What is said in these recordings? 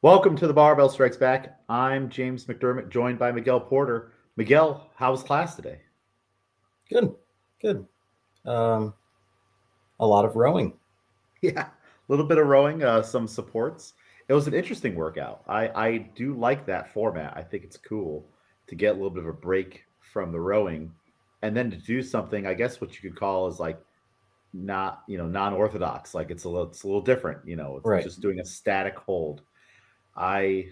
Welcome to the Barbell Strikes Back. I'm James McDermott, joined by Miguel Porter. Miguel, how was class today? Good, good. Um, a lot of rowing. Yeah, a little bit of rowing, some supports. It was an interesting workout. I do like that format. I think it's cool to get a little bit of a break from the rowing, and then to do something. I guess what you could call is like not non-orthodox. Like it's a little different. It's Right. just doing a static hold. I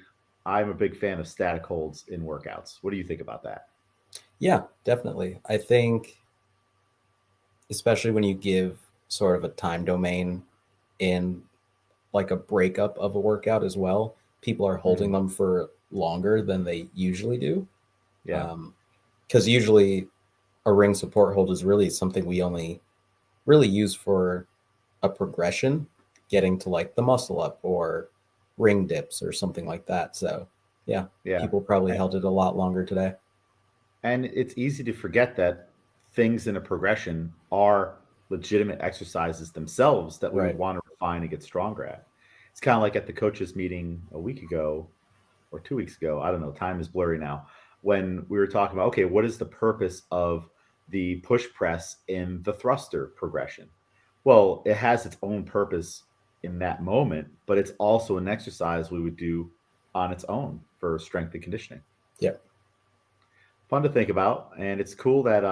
I'm a big fan of static holds in workouts. What do you think about that? Yeah, definitely. I think, especially when you give sort of a time domain in like a breakup of a workout as well, people are holding Mhm. them for longer than they usually do. Yeah. Because usually a ring support hold is really something we only really use for a progression, getting to like the muscle up or ring dips or something like that. So, yeah, Yeah. people probably A- held it a lot longer today. And it's easy to forget that things in a progression are legitimate exercises themselves that we would Right. want to refine and get stronger at. It's kind of like at the coaches meeting a week ago or 2 weeks ago. I don't know. Time is blurry now. When we were talking about, okay, what is the purpose of the push press in the thruster progression? Well, it has its own purpose in that moment, but it's also an exercise we would do on its own for strength and conditioning. Yeah. Fun to think about, and it's cool that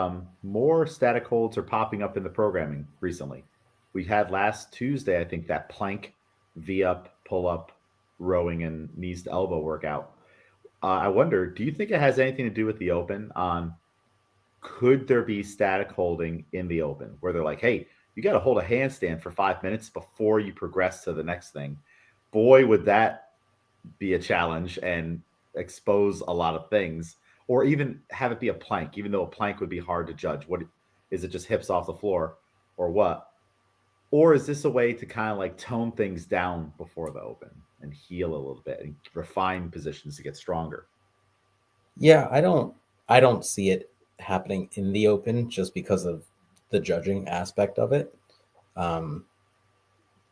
more static holds are popping up in the programming recently. We had last Tuesday, I think, that plank, V up, pull up, rowing, and knees to elbow workout. I wonder, do you think it has anything to do with the open? On could there be static holding in the open where they're like, hey, you got to hold a handstand for 5 minutes before you progress to the next thing? Boy, would that be a challenge and expose a lot of things, or even have it be a plank, even though a plank would be hard to judge. What is it, just hips off the floor or what? Or is this a way to kind of like tone things down before the open and heal a little bit and refine positions to get stronger? Yeah, I don't see it happening in the open just because of the judging aspect of it. Um,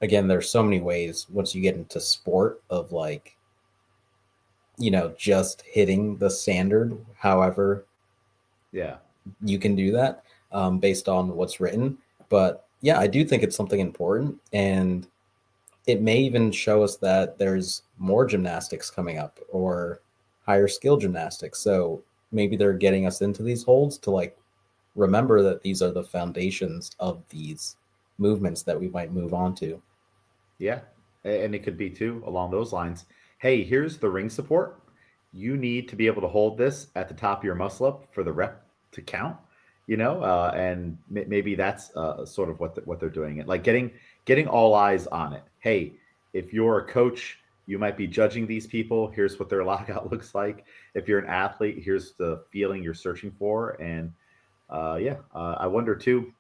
Again, there's so many ways once you get into sport of like, just hitting the standard, however Yeah. you can do that based on what's written. But yeah, I do think it's something important. And it may even show us that there's more gymnastics coming up or higher skill gymnastics. So maybe they're getting us into these holds to like remember that these are the foundations of these movements that we might move on to. Yeah. And it could be too along those lines. Hey, here's the ring support. You need to be able to hold this at the top of your muscle up for the rep to count, and maybe that's sort of what they're doing. It like getting all eyes on it. Hey, if you're a coach, you might be judging these people. Here's what their lockout looks like. If you're an athlete, here's the feeling you're searching for. And I wonder too,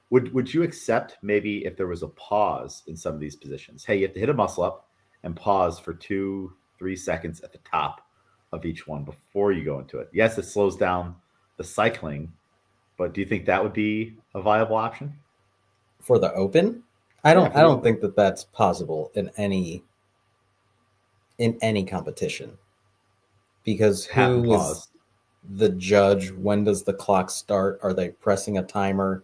would you accept maybe if there was a pause in some of these positions? Hey, you have to hit a muscle up and pause for 2, 3 seconds at the top of each one before you go into it. Yes, it slows down the cycling, but do you think that would be a viable option? For the open, I Yeah, don't for I the don't open. think that that's possible in any competition because Have them who is pause. the judge? When does the clock start? Are they pressing a timer?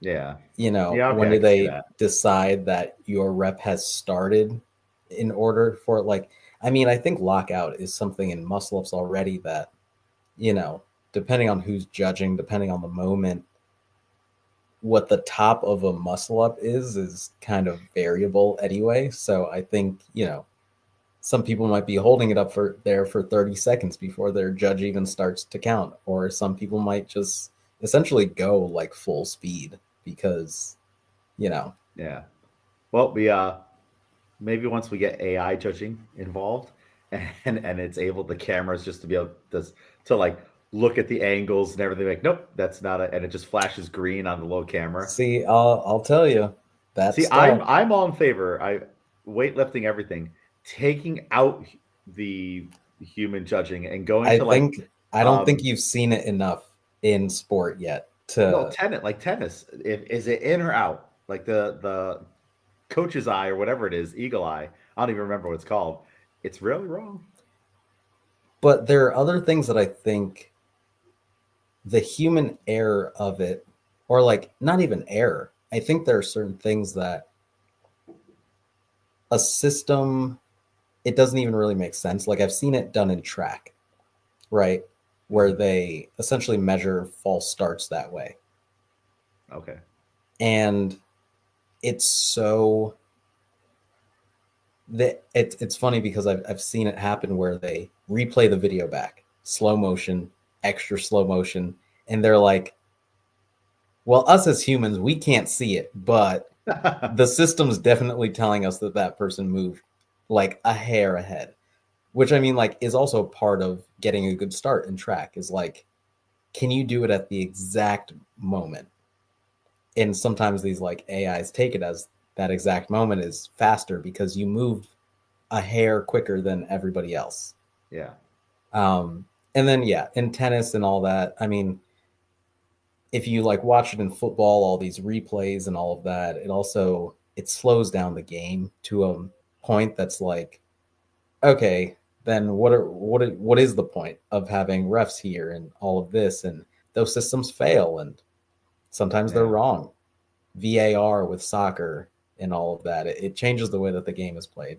Yeah. Yeah, When okay, I do can see they that. decide that your rep has started in order for like, I mean, I think lockout is something in muscle ups already that, you know, depending on who's judging, depending on the moment, what the top of a muscle up is kind of variable anyway. So I think, some people might be holding it up for 30 seconds before their judge even starts to count, or some people might just essentially go like full speed because, you know, Yeah. Well, we maybe once we get AI judging involved and it's able the cameras just to be able to like look at the angles and everything like nope, that's not a, and it just flashes green on the low camera. see, I'll tell you that See, I'm stuff. I'm all in favor. I weightlifting everything, taking out the human judging and going I to like think I don't think um you've seen it enough in sport yet no to tennis, like tennis. If is it in or out? Like the coach's eye or whatever it is, eagle eye. I don't even remember what it's called. It's really wrong. But there are other things that I think the human error of it, or like not even error, I think there are certain things that a system, it doesn't even really make sense. Like I've seen it done in track, right? Where they essentially measure false starts that way. Okay. And it's so that it's funny because I've seen it happen where they replay the video back, slow motion, extra slow motion, and they're like, well, us as humans, we can't see it, but the system's definitely telling us that that person moved like a hair ahead, which I mean, like, is also part of getting a good start in track is like, can you do it at the exact moment? And sometimes these like AIs take it as that exact moment is faster because you moved a hair quicker than everybody else. Yeah. And then, yeah, in tennis and all that, I mean, if you like watch it in football, all these replays and all of that, it slows down the game to a point that's like, okay, then what is the point of having refs here and all of this? And those systems fail, and sometimes they're Yeah. wrong. VAR with soccer and all of that, it changes the way that the game is played.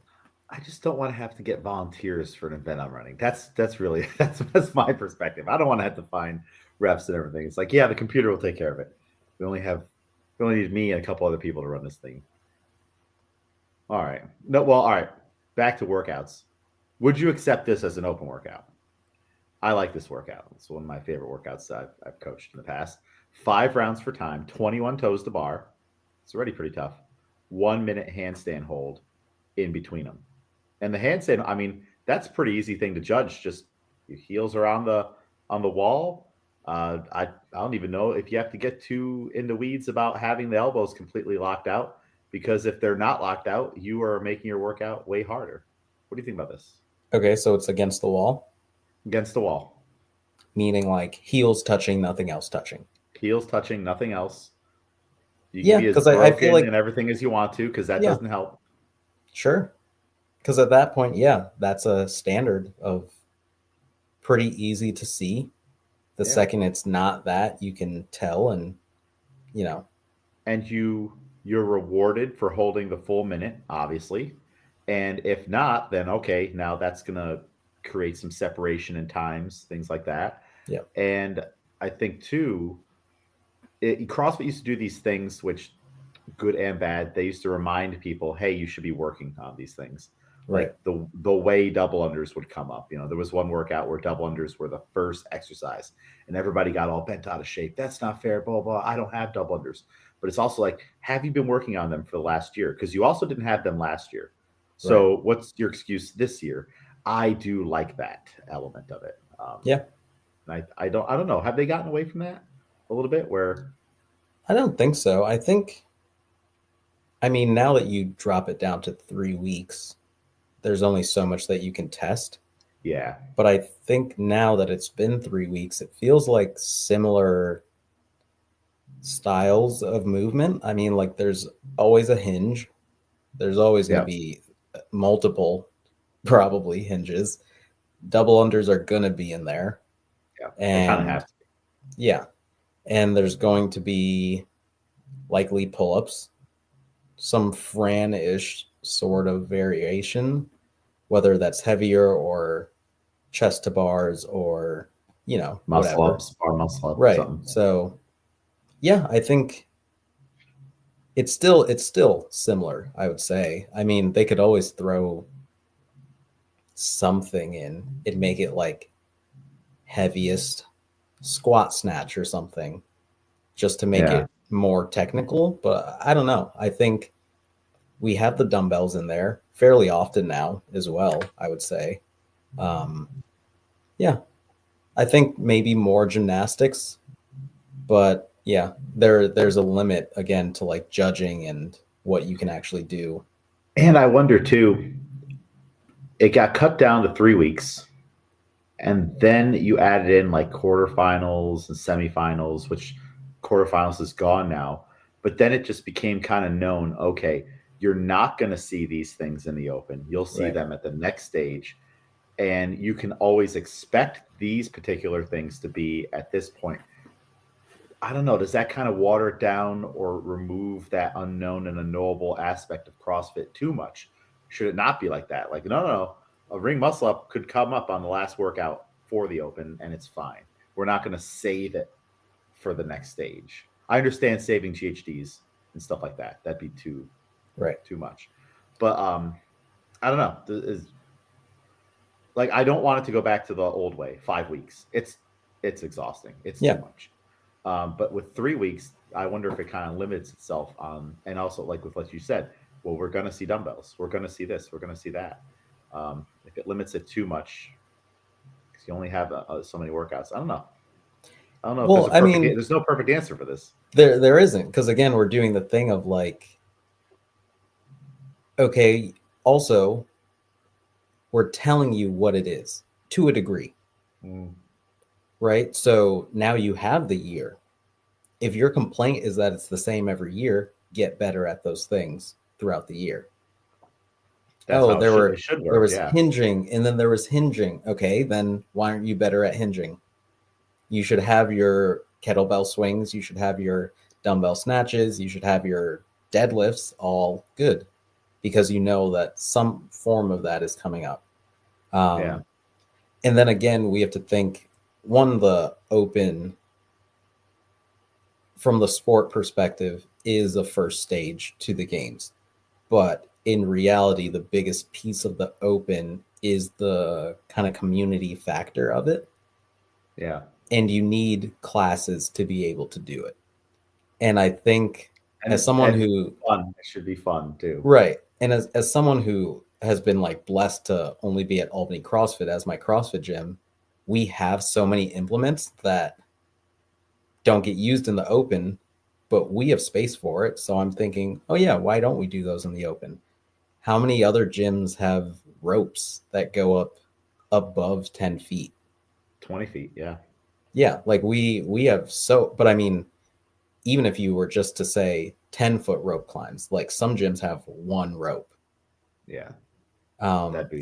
I just don't want to have to get volunteers for an event I'm running. That's really that's my perspective. I don't want to have to find refs and everything. It's like, yeah, the computer will take care of it. We only need me and a couple other people to run this thing. All right. No, well, all right. Back to workouts. Would you accept this as an open workout? I like this workout. It's one of my favorite workouts I've coached in the past. 5 rounds for time, 21 toes to bar. It's already pretty tough. 1 minute handstand hold in between them. And the handstand, I mean, that's a pretty easy thing to judge. Just your heels are on the wall. I don't even know if you have to get too in the weeds about having the elbows completely locked out, because if they're not locked out, you are making your workout way harder. What do you think about this? Okay, so it's against the wall, Against the wall, meaning like heels touching, nothing else touching. heels touching, nothing else. You can Yeah, be as because I feel broken like, and everything as you want to, because that yeah, doesn't help. sure. Because at that point, yeah, that's a standard of pretty easy to see. The Yeah. second it's not that, you can tell, and you know, And you're rewarded for holding the full minute, obviously. And if not, then okay, now that's gonna create some separation in times, things like that. yeah, And I think too, CrossFit used to do these things, which good and bad. They used to remind people, hey, you should be working on these things. right, Like the way double unders would come up. There was one workout where double unders were the first exercise, and everybody got all bent out of shape. That's not fair. Blah blah. I don't have double unders. But it's also like, have you been working on them for the last year? Because you also didn't have them last year. right, So what's your excuse this year? I do like that element of it. yeah. I don't know. Have they gotten away from that a little bit? Where I don't think so. I mean, now that you drop it down to 3 weeks, there's only so much that you can test. yeah, But I think now that it's been 3 weeks, it feels like similar styles of movement. I mean, like there's always a hinge. There's always going to yeah, be multiple, probably hinges. Double unders are going to be in there. yeah. They kind of And have to. yeah, and there's going to be likely pull ups, some Fran ish sort of variation, whether that's heavier or chest to bars or, Muscle whatever. ups, bar muscle up, Right. something. So yeah, I think it's still similar, I would say. I mean, they could always throw something in and make it like heaviest squat snatch or something just to make Yeah. it more technical, but I don't know. I think we have the dumbbells in there fairly often now as well, I would say. Um, yeah, I think maybe more gymnastics, but yeah, there's a limit again to like judging and what you can actually do. And I wonder too, it got cut down to 3 weeks. And then you added in like quarterfinals and semifinals, which quarterfinals is gone now. But then it just became kind of known, okay, You're not going to see these things in the open. You'll see Right. them at the next stage. And you can always expect these particular things to be at this point. I don't know. Does that kind of water it down or remove that unknown and unknowable aspect of CrossFit too much? Should it not be like that? Like, no. A ring muscle up could come up on the last workout for the open and it's fine. We're not going to save it for the next stage. I understand saving GHDs and stuff like that. That'd be too much. But I don't know. Like, I don't want it to go back to the old way, 5 weeks. It's exhausting. It's too much. But with 3 weeks, I wonder if it kind of limits itself on, and also like with what you said, well, we're going to see dumbbells. We're going to see this. We're going to see that. If it limits it too much, because you only have so many workouts. I don't know. Well, there's no perfect answer for this. There isn't, because again, we're doing the thing of like, okay, also, we're telling you what it is to a degree, right? So now you have the year. If your complaint is that it's the same every year, get better at those things throughout the year. That's how it should work. There was hinging, and then there was hinging. Okay, then why aren't you better at hinging? You should have your kettlebell swings. You should have your dumbbell snatches. You should have your deadlifts all good, because you know that some form of that is coming up. And then again, we have to think, the open from the sport perspective is a first stage to the games. But in reality, the biggest piece of the open is the kind of community factor of it. Yeah. And you need classes to be able to do it. And I think as someone who... Fun. It should be fun too. Right. And as someone who has been like blessed to only be at Albany CrossFit as my CrossFit gym, we have so many implements that don't get used in the open, but we have space for it. So I'm thinking, oh yeah, why don't we do those in the open? How many other gyms have ropes that go up above 10 feet? 20 feet, yeah. Yeah, like we have but I mean, even if you were just to say 10-foot rope climbs, like some gyms have one rope. Yeah. That'd be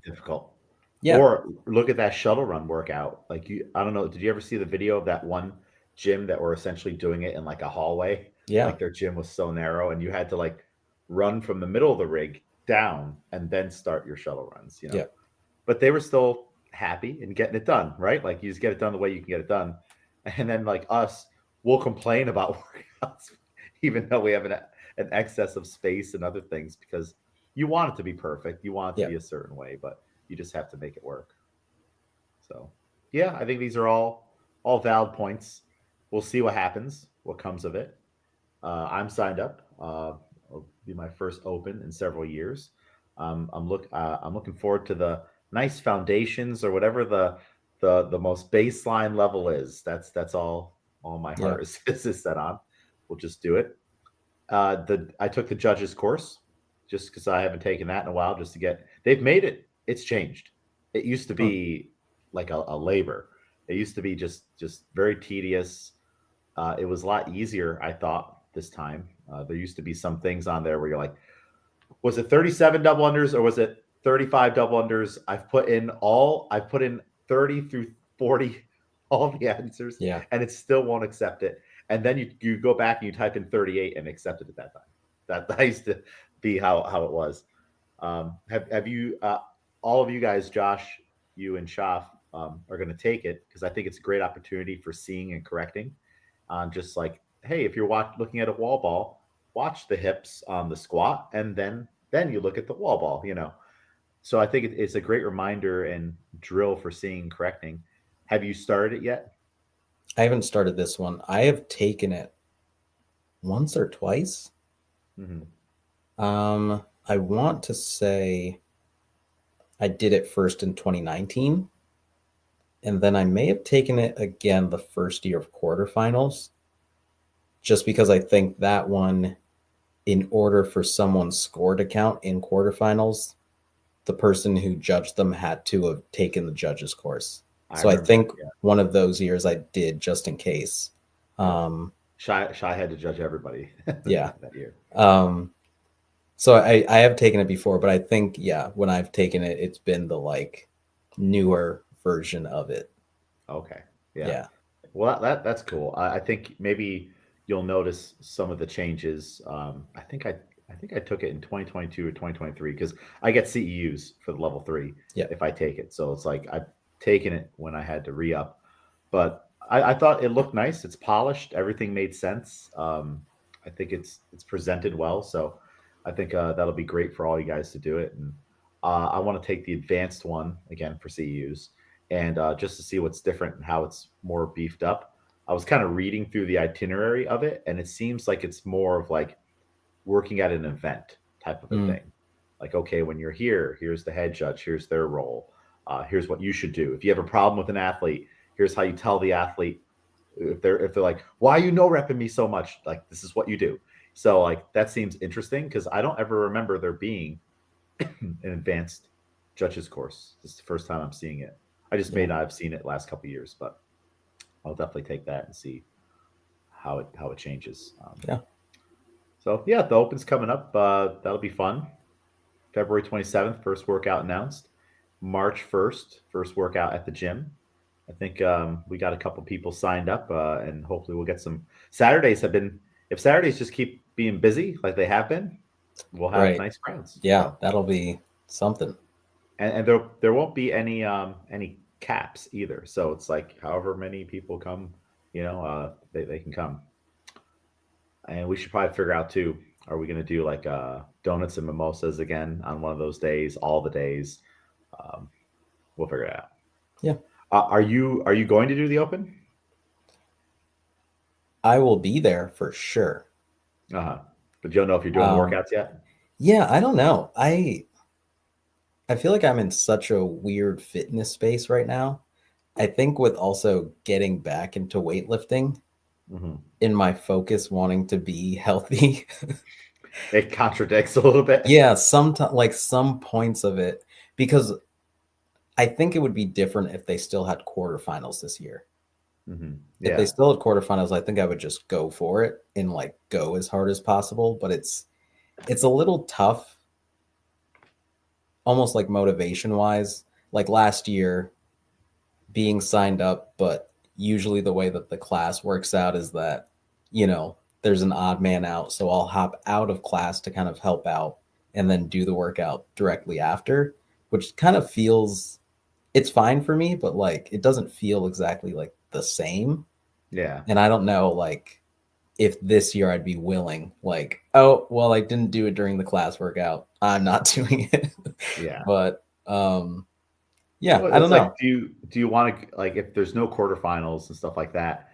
difficult. Yeah. Or look at that shuttle run workout. Like I don't know, did you ever see the video of that one gym that were essentially doing it in like a hallway? Yeah. Like their gym was so narrow and you had to like run from the middle of the rig down and then start your shuttle runs, you know? Yeah. But they were still happy and getting it done, right? Like you just get it done the way you can get it done. And then like us, we'll complain about workouts, even though we have an excess of space and other things, because you want it to be perfect. You want it to be a certain way, but you just have to make it work. So yeah, I think these are all valid points. We'll see what happens, what comes of it. I'm signed up. It'll be my first open in several years. I'm looking forward to the nice foundations or whatever the most baseline level is. That's all my heart is set on. We'll just do it. I took the judges course just because I haven't taken that in a while, just to get, they've made it. It's changed. It used to be like a labor. It used to be just very tedious. It was a lot easier, I thought, this time. There used to be some things on there where you're like, was it 37 double unders or was it 35 double unders? I've put in 30 through 40, all the answers, and it still won't accept it. And then you go back and you type in 38 and accept it at that time. That used to be how it was. Have you, all of you guys, Josh, you and Shaf, are going to take it, because I think it's a great opportunity for seeing and correcting. Just like, hey, if you're looking at a wall ball, watch the hips on the squat, and then you look at the wall ball, you know. So I think it's a great reminder and drill for seeing and correcting. Have you started it yet? I haven't started this one. I have taken it once or twice. Mm-hmm. I want to say I did it first in 2019, and then I may have taken it again the first year of quarterfinals, just because I think that one, in order for someone's score to count in quarterfinals, the person who judged them had to have taken the judges course. I think one of those years I did, just in case. Shy had to judge everybody. Yeah. That year. So I have taken it before, but I think, yeah, when I've taken it, it's been the like newer version of it. Okay. Yeah. Yeah. Well, that's cool. I think maybe you'll notice some of the changes. I think I took it in 2022 or 2023 because I get CEUs for the level 3 Yeah. if I take it. So it's like I've taken it when I had to re up, but I thought it looked nice. It's polished. Everything made sense. I think it's presented well. So I think that'll be great for all you guys to do it. And I want to take the advanced one again for CEUs and just to see what's different and how it's more beefed up. I was kind of reading through the itinerary of it, and it seems like it's more of like working at an event type of a Mm, thing. Like, okay, when you're here, here's the head judge, here's their role, here's what you should do. If you have a problem with an athlete, here's how you tell the athlete. If they're like, why are you no repping me so much? Like, this is what you do. So like that seems interesting because I don't ever remember there being an advanced judges course. This is the first time I'm seeing it. I just may yeah. not have seen it last couple of years, but I'll definitely take that and see how it changes. Yeah. So yeah, the Open's coming up. That'll be fun. February 27th, first workout announced. March 1st, first workout at the gym. I think we got a couple people signed up, and hopefully we'll get some. Saturdays have been. If Saturdays just keep being busy like they have been, we'll have Right. nice crowds. Yeah. So That'll be something. and there won't be any caps either. So it's like however many people come, they can come. And we should probably figure out too. Are we going to do like donuts and mimosas again on one of those days? All the days. Um, we'll figure it out. Yeah. Are you going to do the open? I will be there for sure. Uh-huh. But you don't know if you're doing the Um, workouts yet? yeah, I don't know. I feel like I'm in such a weird fitness space right now. I think with also getting back into weightlifting Hmm. in my focus wanting to be healthy. It contradicts a little bit. Yeah, sometimes like some points of it because I think it would be different if they still had quarterfinals this year. Hmm. If they Yeah. still had quarterfinals, I think I would just go for it and like go as hard as possible, but it's a little tough almost like motivation wise. Like last year being signed up, but usually the way that the class works out is that, there's an odd man out. So I'll hop out of class to kind of help out and then do the workout directly after, which kind of feels it's fine for me, but like it doesn't feel exactly like the same. Yeah. And I don't know like if this year I'd be willing, like, oh, well, I didn't do it during the class workout. I'm not doing it. Yeah. But yeah, Well, I don't it's like, know. do you want to like if there's no quarterfinals and stuff like that,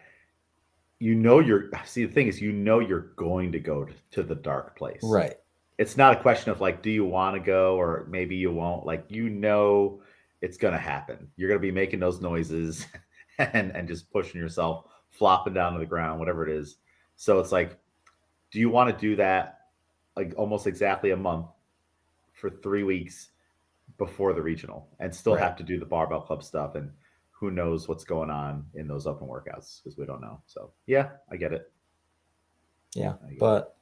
you're see the thing is you're going to go to the dark place. Right. It's not a question of like, do you want to go or maybe you won't. Like it's gonna happen. You're gonna be making those noises and just pushing yourself, flopping down to the ground, whatever it is. So it's like, do you want to do that like almost exactly a month for 3 weeks before the regional and still Right. have to do the barbell club stuff and who knows what's going on in those open workouts because we don't know. So yeah, I get it. Yeah. I get it. But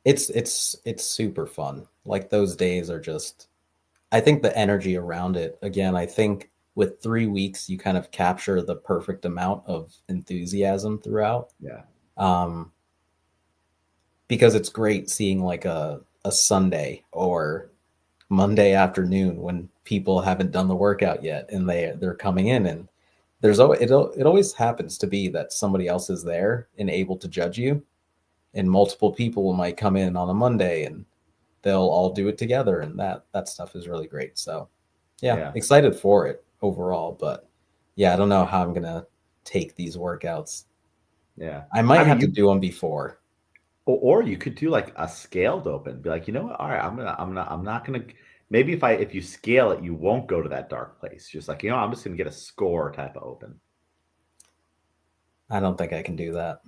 it's super fun. Like those days are just I think the energy around it, again, I think with 3 weeks you kind of capture the perfect amount of enthusiasm throughout. Yeah. Um because it's great seeing like a Sunday or Monday afternoon when people haven't done the workout yet and they're coming in and there's always it always happens to be that somebody else is there and able to judge you and multiple people might come in on a Monday and they'll all do it together and that stuff is really great. So yeah, Yeah. excited for it overall, but yeah, I don't know how I'm gonna take these workouts. Yeah. I I might mean, have to you do them before. or you could do like a scaled open. Be like, you know what? All right, I'm not gonna. Maybe if you scale it, you won't go to that dark place. Just like I'm just gonna get a score type of open. I don't think I can do that,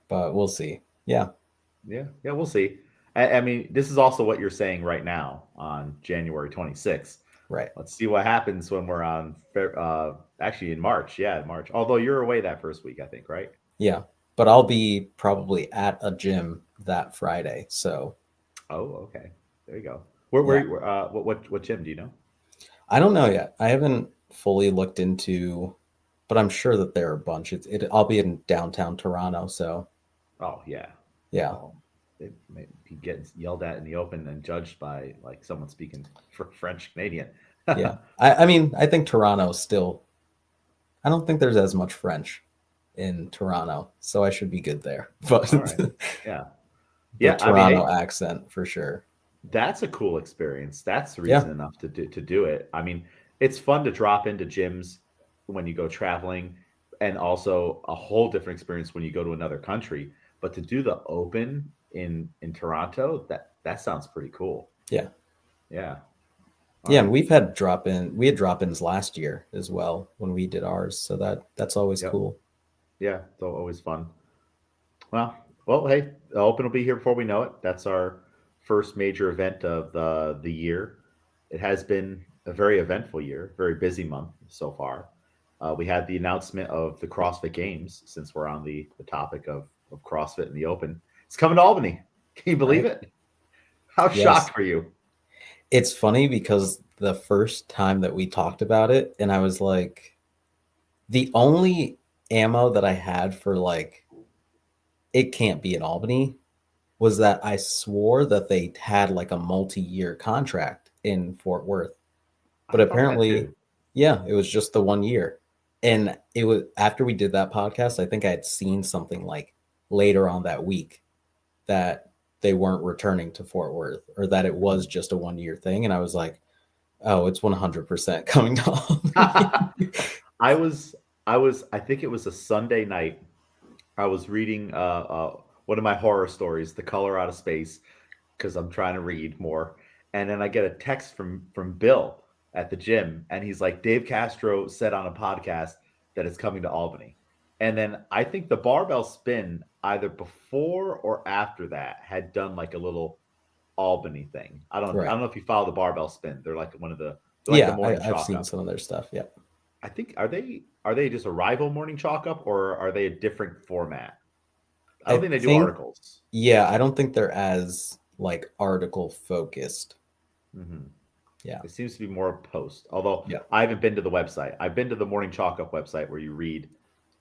but we'll see. Yeah, Yeah, yeah, we'll see. I mean, this is also what you're saying right now on January 26th. right. Let's see what happens when we're on, actually in March. Yeah, in March. Although you're away that first week, I think, right? Yeah, but I'll be probably at a gym that Friday. So Oh, okay. There you go. yeah, What gym do you know? I don't know yet. I haven't fully looked into, but I'm sure that there are a bunch. I'll be in downtown Toronto, so Oh, yeah. yeah, Oh, they may be getting yelled at in the open and judged by like someone speaking French Canadian. yeah. All I mean, I think Toronto still. I don't think there's as much French in Toronto, so I should be good there. But right. Yeah. the Yeah. I mean, Toronto hey, accent for sure. that's a cool experience. That's Yeah, reason enough to do it. I mean, it's fun to drop into gyms when you go traveling, and also a whole different experience when you go to another country. But to do the open in Toronto, that sounds pretty cool. yeah, Yeah. All yeah. And right. we've had we had drop-ins last year as well when we did ours, so that's always Yep. cool. Yeah. So always fun. Well, hey, the Open will be here before we know it. That's our first major event of the year. It has been a very eventful year, very busy month so far. We had the announcement of the CrossFit Games, since we're on the topic of CrossFit and the Open. It's coming to Albany. Can you believe Right? it? How Yes. shocked were you? It's funny because the first time that we talked about it, and I was like, the only ammo that I had for like it can't be in Albany was that I swore that they had like a multi-year contract in Fort Worth. I But thought that apparently, too. yeah, it was just the 1 year. And it was after we did that podcast, I think I had seen something like later on that week that they weren't returning to Fort Worth or that it was just a 1 year thing. And I was like, oh, it's 100% coming to Albany. I was I think it was a Sunday night. I was reading one of my horror stories, The Color Out of Space, because I'm trying to read more. And then I get a text from Bill at the gym, and he's like, Dave Castro said on a podcast that it's coming to Albany. And then I think the barbell spin either before or after that had done like a little Albany thing. I Right. don't know if you follow the barbell spin. They're like they're like the Yeah, morning I've chalk seen up. some of their stuff. Yeah. I think are they just a rival morning chalk up, or are they a different format? I don't I think they do think, articles. yeah, I don't think they're as like article focused. Hmm. Yeah. It seems to be more post. Although Yeah. I haven't been to the website. I've been to the Morning Chalk Up website where you read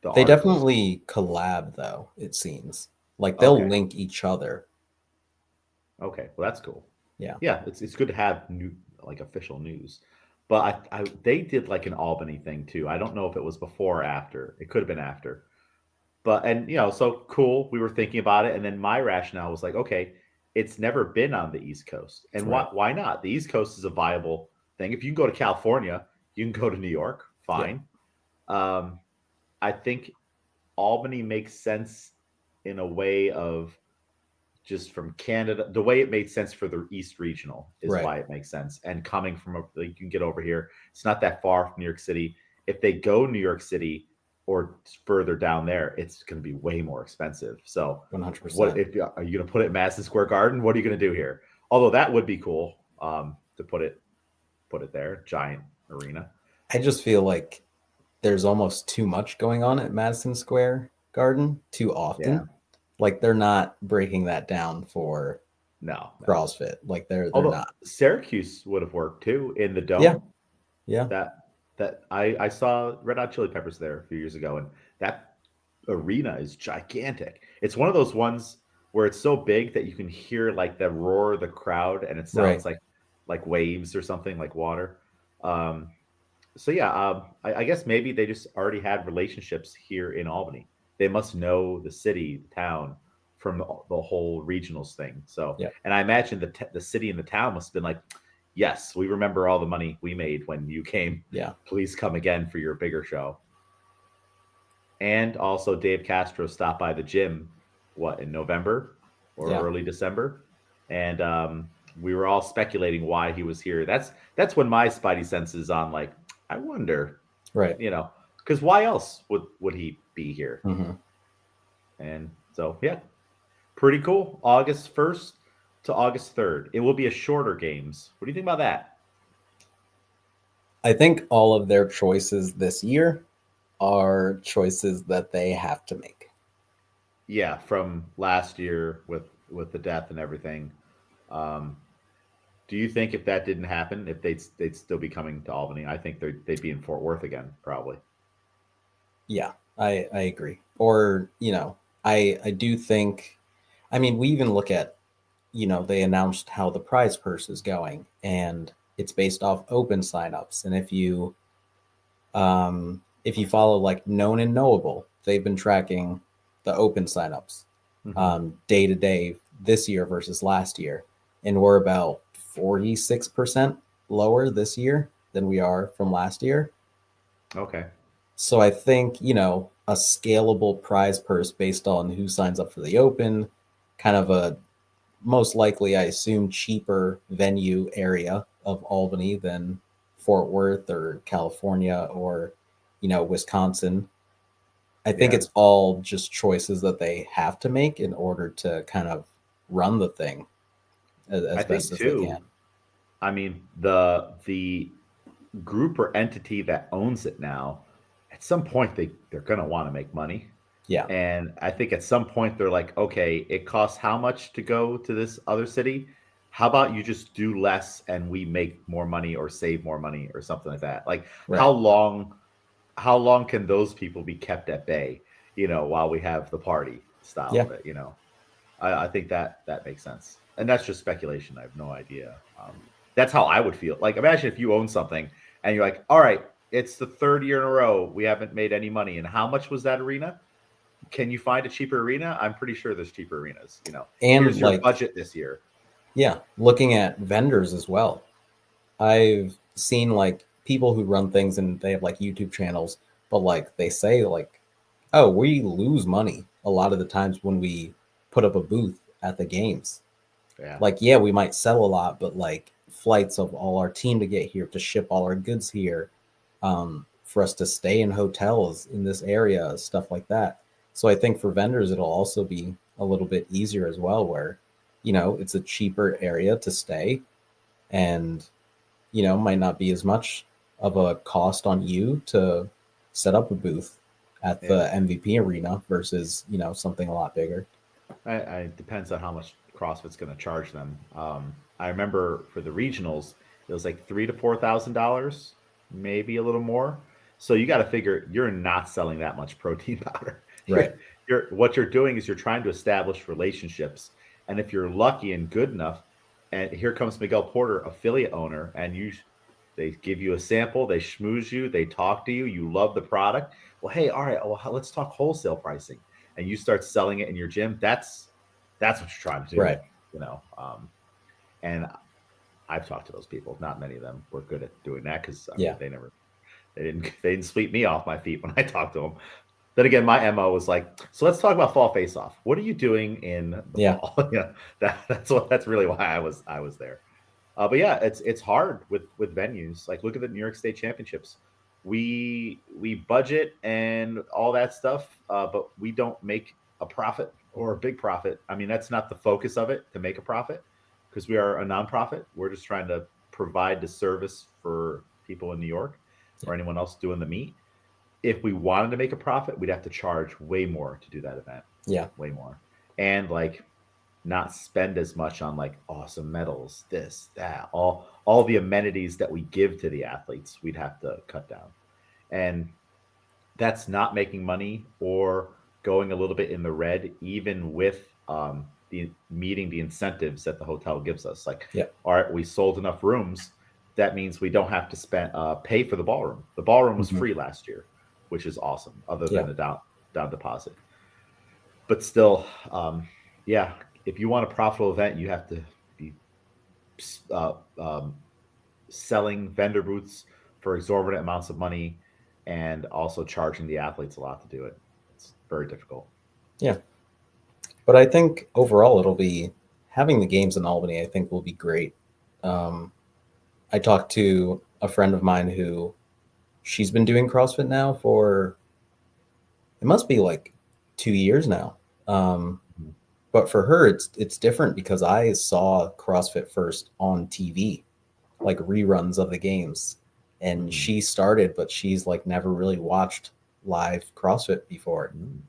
the They articles. definitely collab though, it seems. Like they'll Okay. link each other. Okay. Well, that's cool. Yeah. Yeah, it's good to have new like official news. But I they did like an Albany thing too. I don't know if it was before or after. It could have been after. But and so cool. We were thinking about it, and then my rationale was like, okay, it's never been on the East Coast, and Right. why not? The East Coast is a viable thing. If you can go to California, you can go to New York, Yeah. fine. Um, I think Albany makes sense in a way of just from Canada. The way it made sense for the East Regional is Right. why it makes sense. And coming from like, you can get over here. It's not that far from New York City. If they go New York City or further down there, it's going to be way more expensive. So, what 100%. if are you going to put it in Madison Square Garden? What are you going to do here? Although that would be cool to put it there, giant arena. I just feel like there's almost too much going on at Madison Square Garden too Yeah, often. Like they're not breaking that down for no. CrossFit. Like they're Although not. Syracuse would have worked too in the Yeah. dome. Yeah. That I saw Red Hot Chili Peppers there a few years ago, and that arena is gigantic. It's one of those ones where it's so big that you can hear like the roar of the crowd, and it Right. sounds like waves or something like water. Um, so yeah, I guess maybe they just already had relationships here in Albany. They must know the city, the town from the whole regionals thing. So, Yeah. and I imagine the city and the town must have been like, yes, we remember all the money we made when you came. Yeah. Please come again for your bigger show. And also, Dave Castro stopped by the gym, what, in November or Yeah. early December, and we were all speculating why he was here. That's when my spidey sense is on. Like, I wonder, Right. because why else would he be here? Hmm. And so, yeah, pretty cool. August 1st to August 3rd. It will be a shorter games. What do you think about that? I think all of their choices this year are choices that they have to make. Yeah, from last year with with the death and everything. Um, do you think if that didn't happen, if they'd still be coming to Albany? I think they'd be in Fort Worth again, probably. Yeah, I agree. Or, I do think, I mean, we even look at, they announced how the prize purse is going, and it's based off open signups. And if you follow like Known and Knowable, they've been tracking the open signups Hmm. day to day this year versus last year, and we're about 46% lower this year than we are from last year. Okay. So I think, a scalable prize purse based on who signs up for the open, kind of a most likely, I assume, cheaper venue area of Albany than Fort Worth or California or, Wisconsin. I think Yeah, it's all just choices that they have to make in order to kind of run the thing I as best think as they can. too. I mean, the group or entity that owns it now, at some point they're going to want to make money. Yeah, And I think at some point they're like, okay, it costs how much to go to this other city? How about you just do less and we make more money or save more money or something like that? Like right. how long can those people be kept at bay, while we have the party style Yeah. of it, I think that makes sense. And that's just speculation. I have no idea. That's how I would feel. Like imagine if you own something and you're like, all right, it's the third year in a row we haven't made any money. And how much was that arena? Can you find a cheaper arena? I'm pretty sure there's cheaper arenas. And Here's your like, budget this year. yeah, looking at vendors as well. I've seen like people who run things and they have like YouTube channels, but like they say like, oh, we lose money a lot of the times when we put up a booth at the games. Yeah. Like, yeah, we might sell a lot, but like flights of all our team to get here, to ship all our goods here, for us to stay in hotels in this area, stuff like that. So I think for vendors, it'll also be a little bit easier as well, where, it's a cheaper area to stay and, might not be as much of a cost on you to set up a booth at Yeah. the MVP arena versus, something a lot bigger. I depends on how much CrossFit's going to charge them. I remember for the regionals, it was like $3,000 to $4,000, maybe a little more. So you got to figure you're not selling that much protein powder. Right. What you're doing is you're trying to establish relationships, and if you're lucky and good enough, and here comes Miguel Porter, affiliate owner, and they give you a sample, they schmooze you, they talk to you, you love the product. Well, hey, all right, well, let's talk wholesale pricing, and you start selling it in your gym. That's what you're trying to do, Right. you know. And I've talked to those people. Not many of them were good at doing that because I mean Yeah. they didn't sweep me off my feet when I talked to them. Then again, my MO was like, so let's talk about fall face off. What are you doing in the Yeah. fall? That's really why I was there. But yeah, it's hard with venues. Like look at the New York State Championships. We budget and all that stuff, but we don't make a profit or a big profit. I mean, that's not the focus of it to make a profit because we are a nonprofit. We're just trying to provide the service for people in New York Yeah. or anyone else doing the meet. If we wanted to make a profit, we'd have to charge way more to do that event, Yeah. way more, and like not spend as much on like awesome medals, this, that, all the amenities that we give to the athletes, we'd have to cut down. And that's not making money or going a little bit in the red, even with the meeting the incentives that the hotel gives us. Like, Yeah. all right, we sold enough rooms. That means we don't have to spend pay for the ballroom. The ballroom was Mhm. free last year, which is awesome, other than Yeah. the down deposit. But still, yeah, if you want a profitable event, you have to be uh, um, selling vendor booths for exorbitant amounts of money and also charging the athletes a lot to do it. It's very difficult. Yeah. But I think overall it'll be having the games in Albany, I think will be great. Um, I talked to a friend of mine who she's been doing CrossFit now for it must be like 2 years now. Um, Mhm. but for her, it's different because I saw CrossFit first on TV, like reruns of the games, and Mhm. she started, but she's like never really watched live CrossFit before. Mhm.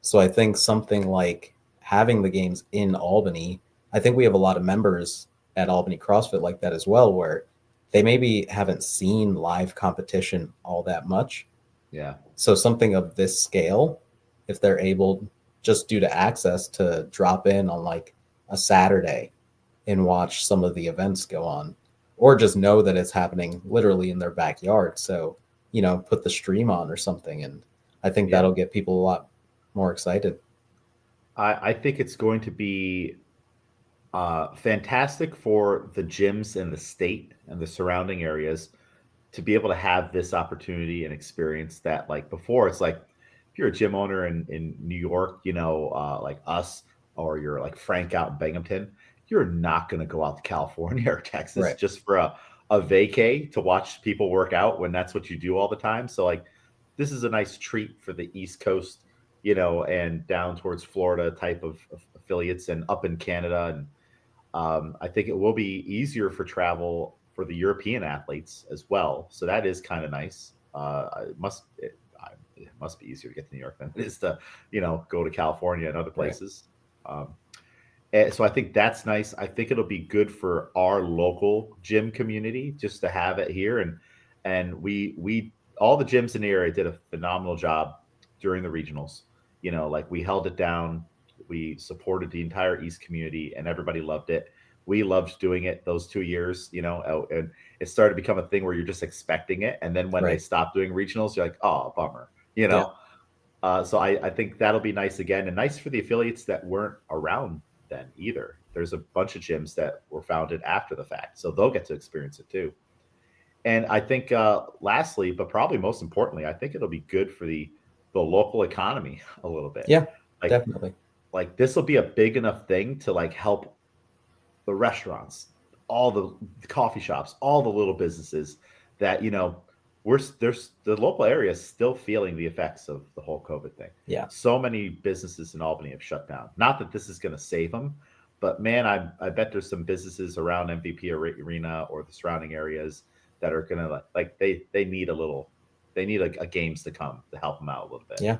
So I think something like having the games in Albany, I think we have a lot of members at Albany CrossFit like that as well, where they maybe haven't seen live competition all that much. Yeah. So something of this scale, if they're able, just due to access, to drop in on like a Saturday and watch some of the events go on, or just know that it's happening literally in their backyard. So, put the stream on or something. And I think Yeah. that'll get people a lot more excited. I think it's going to be fantastic for the gyms in the state and the surrounding areas to be able to have this opportunity and experience that. Like before, it's like if you're a gym owner in New York, like us, or you're like Frank out in Binghamton, you're not going to go out to California or Texas Right. just for a vacay to watch people work out when that's what you do all the time. So like this is a nice treat for the East Coast, and down towards Florida type of affiliates, and up in Canada. And I think it will be easier for travel for the European athletes as well. So that is kind of nice. It must be easier to get to New York than it is to, go to California and other Right. places. And so I think that's nice. I think it'll be good for our local gym community just to have it here. And we all the gyms in the area did a phenomenal job during the regionals. Like we held it down. We supported the entire East community, and everybody loved it. We loved doing it those 2 years, and it started to become a thing where you're just expecting it. And then when they Right. stopped doing regionals, you're like, oh, bummer, Yeah. So I think that'll be nice again, and nice for the affiliates that weren't around then either. There's a bunch of gyms that were founded after the fact, so they'll get to experience it too. And I think, lastly, but probably most importantly, I think it'll be good for the local economy a little bit. Yeah, Like definitely. like this will be a big enough thing to like help the restaurants, all the coffee shops, all the little businesses that there's the local area is still feeling the effects of the whole COVID thing. Yeah. So many businesses in Albany have shut down. Not that this is going to save them, but man, I bet there's some businesses around MVP Arena or the surrounding areas that are going to they need a games to come to help them out a little bit. Yeah.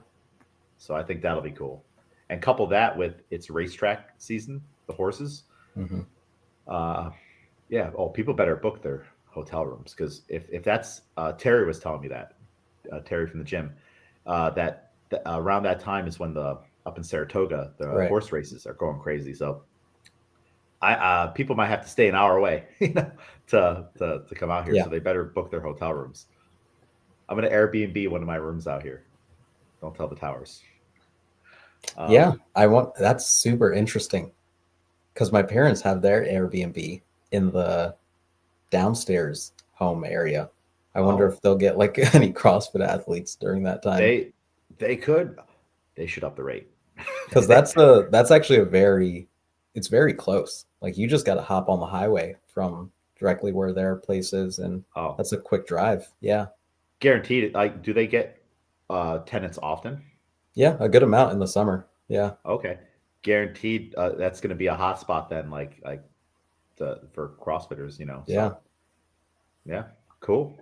So I think that'll be cool. And couple that with its racetrack season, the horses. Mm-hmm. Yeah. Oh, people better book their hotel rooms, because if that's Terry was telling me that Terry from the gym that around that time is when the up in Saratoga the Right. horse races are going crazy. So I people might have to stay an hour away, to come out here. Yeah. So they better book their hotel rooms. I'm gonna Airbnb one of my rooms out here. Don't tell the towers. Yeah, that's super interesting, because my parents have their Airbnb in the downstairs home area. I wonder if they'll get like any CrossFit athletes during that time. They could. They should up the rate, Because that's actually it's very close. Like you just got to hop on the highway from directly where their place is, and that's a quick drive. Yeah. Guaranteed. Like, do they get tenants often? Yeah, a good amount in the summer. Yeah. Okay. Guaranteed. That's going to be a hot spot then, for CrossFitters. So, Yeah. yeah. Cool.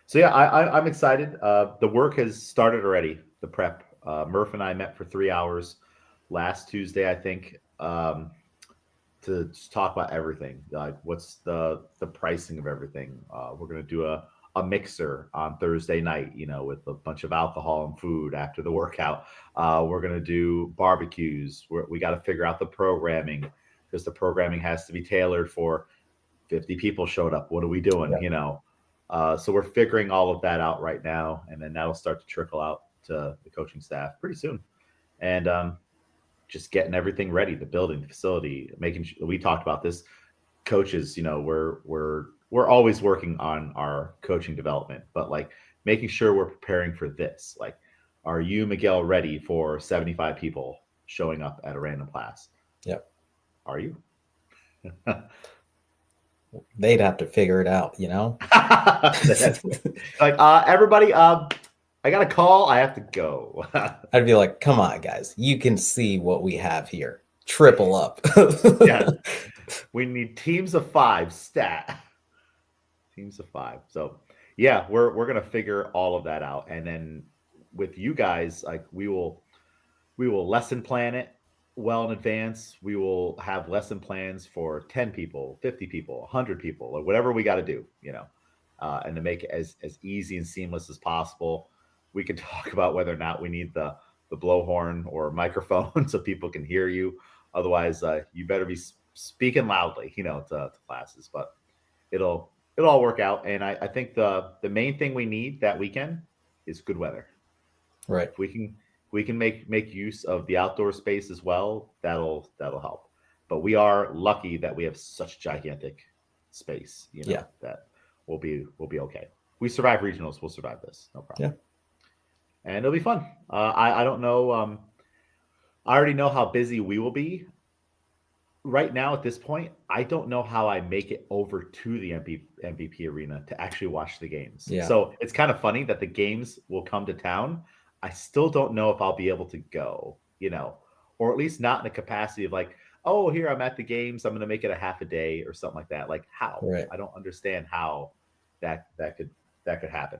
So yeah, I'm excited. The work has started already. The prep. Murph and I met for 3 hours last Tuesday, I think, to just talk about everything. Like, what's the pricing of everything? We're gonna do a mixer on Thursday night, with a bunch of alcohol and food after the workout. We're gonna do barbecues. We got to figure out the programming, because the programming has to be tailored for 50 people showed up. What are we doing? So we're figuring all of that out right now, and then that'll start to trickle out to the coaching staff pretty soon. And just getting everything ready, the building, the facility, making sure we talked about this. Coaches, we're always working on our coaching development, but like making sure we're preparing for this. Like, are you, Miguel, ready for 75 people showing up at a random class? Yep. Are you? They'd have to figure it out, Like, everybody, I got a call. I have to go. I'd be like, come on, guys. You can see what we have here. Triple up. Yeah. We need teams of 5 stat. Teams of 5. So yeah, we're gonna figure all of that out. And then with you guys, like we will lesson plan it. well in advance. We will have lesson plans for 10 people, 50 people, 100 people, or whatever we got to do, and to make it as easy and seamless as possible. We can talk about whether or not we need the blowhorn or microphone so people can hear you. Otherwise, you better be speaking loudly, to classes. But it'll all work out. And I think the main thing we need that weekend is good weather. Right. If we can make use of the outdoor space as well, that'll help. But we are lucky that we have such gigantic space, Yeah. that we'll be okay. We survive regionals, we'll survive this, no problem. Yeah. And it'll be fun. I don't know. I already know how busy we will be. Right now, at this point, I don't know how I make it over to the MVP arena to actually watch the games. Yeah. So it's kind of funny that the games will come to town. I still don't know if I'll be able to go, or at least not in a capacity of like, oh, here I'm at the games, I'm going to make it a half a day or something like that. Like how? Right. I don't understand how that could happen.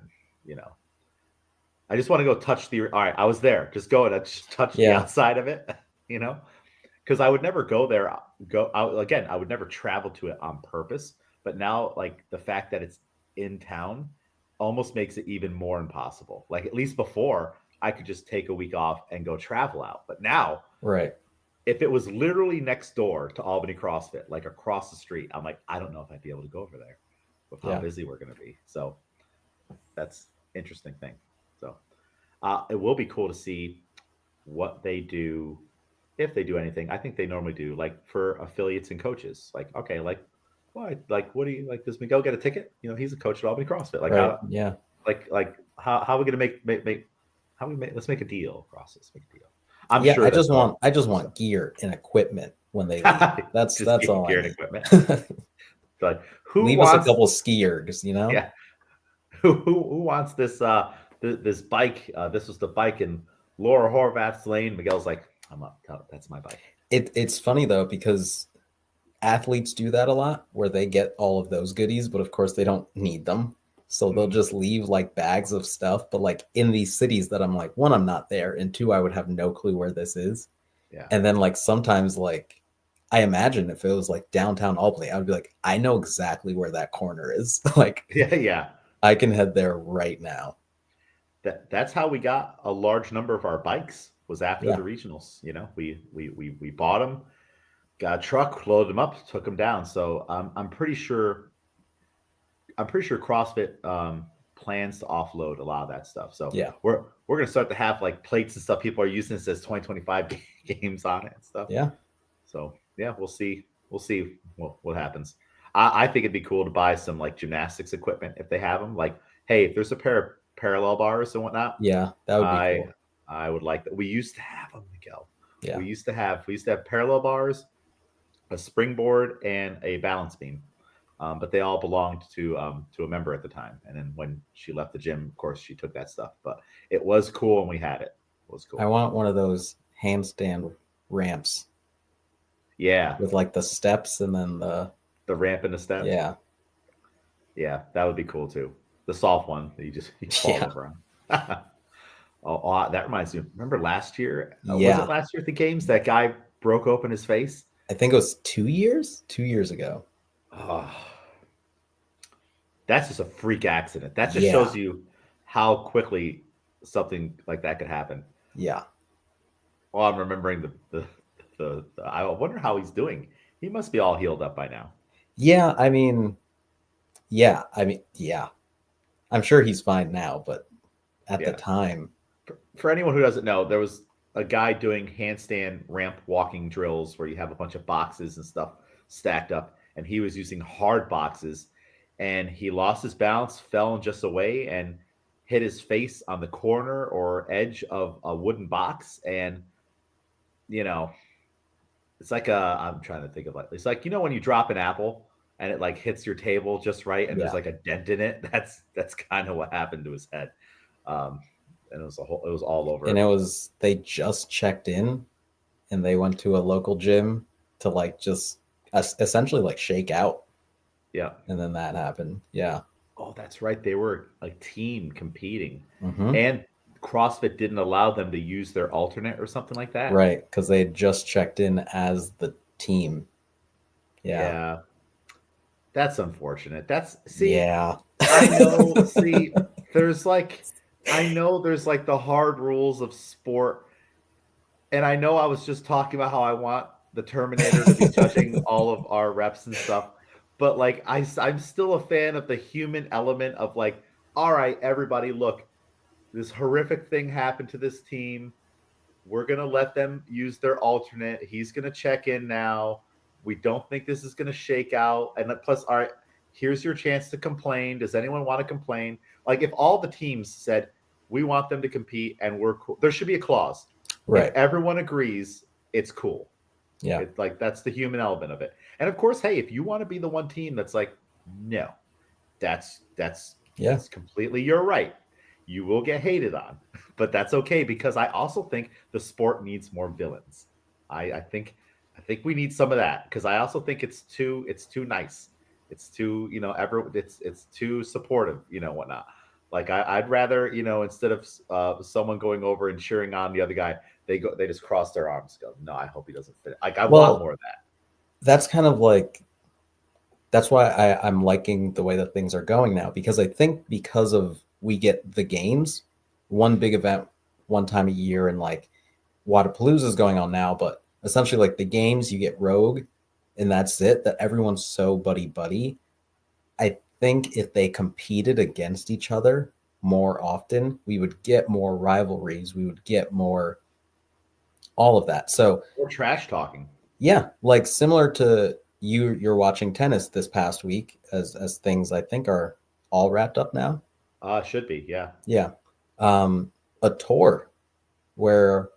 I just want to go touch the. All right, I was there. Just go and touch the outside of it, because I would never go there. I would never travel to it on purpose. But now, like the fact that it's in town, almost makes it even more impossible. Like at least before, I could just take a week off and go travel out. But now, right, if it was literally next door to Albany CrossFit, like across the street, I'm like, I don't know if I'd be able to go over there with how busy we're going to be. So that's interesting thing. So it will be cool to see what they do, if they do anything. I think they normally do, like for affiliates and coaches. Like, okay, like, what do you like? Does Miguel get a ticket? He's a coach at Albany CrossFit. Like, right. How are we going to make? Let's make a deal. Process, make a deal. I'm sure. I just want gear and equipment when they leave. That's all gear I need. And equipment. Like, who leave wants us a couple skiers? Yeah. Who wants this? This bike. This was the bike in Laura Horvath's lane. Miguel's like, I'm up. That's my bike. It's funny though, because athletes do that a lot, where they get all of those goodies, but of course they don't need them. So they'll just leave like bags of stuff. But like in these cities that I'm like, one, I'm not there, and two, I would have no clue where this is. Yeah. And then like sometimes like I imagine if it was like downtown Albany, I would be like, I know exactly where that corner is. Like, yeah. I can head there right now. That's how we got a large number of our bikes, was after the regionals. We bought them, got a truck, loaded them up, took them down. So I'm pretty sure CrossFit plans to offload a lot of that stuff. So we're gonna start to have like plates and stuff. People are using this as 2025 games on it and stuff. Yeah. So we'll see what happens. I think it'd be cool to buy some like gymnastics equipment if they have them. Like, hey, if there's a pair of parallel bars and whatnot, that would be cool. I would like that. We used to have them, Miguel. Yeah. We used to have parallel bars, a springboard, and a balance beam. But they all belonged to a member at the time. And then when she left the gym, of course, she took that stuff. But it was cool when we had it. It was cool. I want one of those handstand ramps. Yeah. With like the steps and then the ramp and the steps. Yeah. Yeah, that would be cool too. The soft one that you fall over on. Oh, that reminds me. Remember last year? Was it last year at the games that guy broke open his face? I think it was 2 years. 2 years ago. Oh, that's just a freak accident. That just shows you how quickly something like that could happen. Yeah. Oh, I'm remembering the I wonder how he's doing. He must be all healed up by now. Yeah, I mean, I'm sure he's fine now, but at the time. For anyone who doesn't know, there was a guy doing handstand ramp walking drills where you have a bunch of boxes and stuff stacked up, and he was using hard boxes, and he lost his balance, fell just away, and hit his face on the corner or edge of a wooden box. And, it's like I'm trying to think of it's like, when you drop an apple and it like hits your table just right and there's like a dent in it. That's kind of what happened to his head. And it was all over. And they just checked in and they went to a local gym to like just essentially like shake out. Yeah. And then that happened. Yeah. Oh, that's right. They were a team competing. Mm-hmm. And CrossFit didn't allow them to use their alternate or something like that. Right, because they had just checked in as the team. Yeah. Yeah, that's unfortunate. That's see, Yeah. I know. See, there's like, I know there's like the hard rules of sport, and I know I was just talking about how I want the Terminator to be judging all of our reps and stuff, but like I'm still a fan of the human element of like, all right, everybody, look, this horrific thing happened to this team. We're going to let them use their alternate. He's going to check in now. We don't think this is going to shake out. And plus, all right, here's your chance to complain. Does anyone want to complain? Like, if all the teams said, we want them to compete and we're cool, there should be a clause. If Right. everyone agrees, it's cool. Yeah. It's like, that's the human element of it. And of course, hey, if you want to be the one team that's like, no, that's Yeah. completely your right. You will get hated on, but that's okay because I also think the sport needs more villains. I think we need some of that because I also think it's too nice. It's too it's too supportive, whatnot. Like I'd rather instead of someone going over and cheering on the other guy, they just cross their arms, go, no, I hope he doesn't fit. Like I want more of that. That's kind of like, that's why I'm liking the way that things are going now, because I think because of we get the games, one big event one time a year, and like Wadapalooza is going on now, but essentially like the games you get Rogue and that's it, that everyone's so buddy. I think if they competed against each other more often, we would get more rivalries, we would get more all of that. So Or trash talking. yeah, like similar to you're watching tennis this past week, as things I think are all wrapped up now. Should be, yeah. Yeah. A tour where,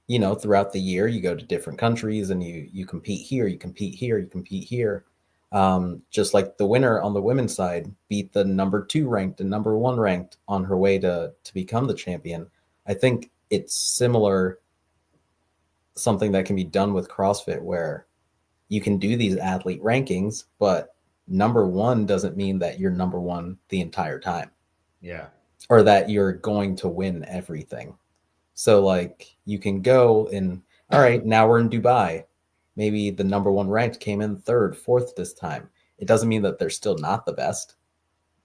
throughout the year you go to different countries and you compete here, you compete here, you compete here. Just like the winner on the women's side beat the number 2 ranked and number 1 ranked on her way to become the champion. I think it's similar, something that can be done with CrossFit, where you can do these athlete rankings, but number 1 doesn't mean that you're number 1 the entire time. Yeah. Or that you're going to win everything. So like you can go and, all right, now we're in Dubai. Maybe the number 1 ranked came in 3rd, 4th this time. It doesn't mean that they're still not the best.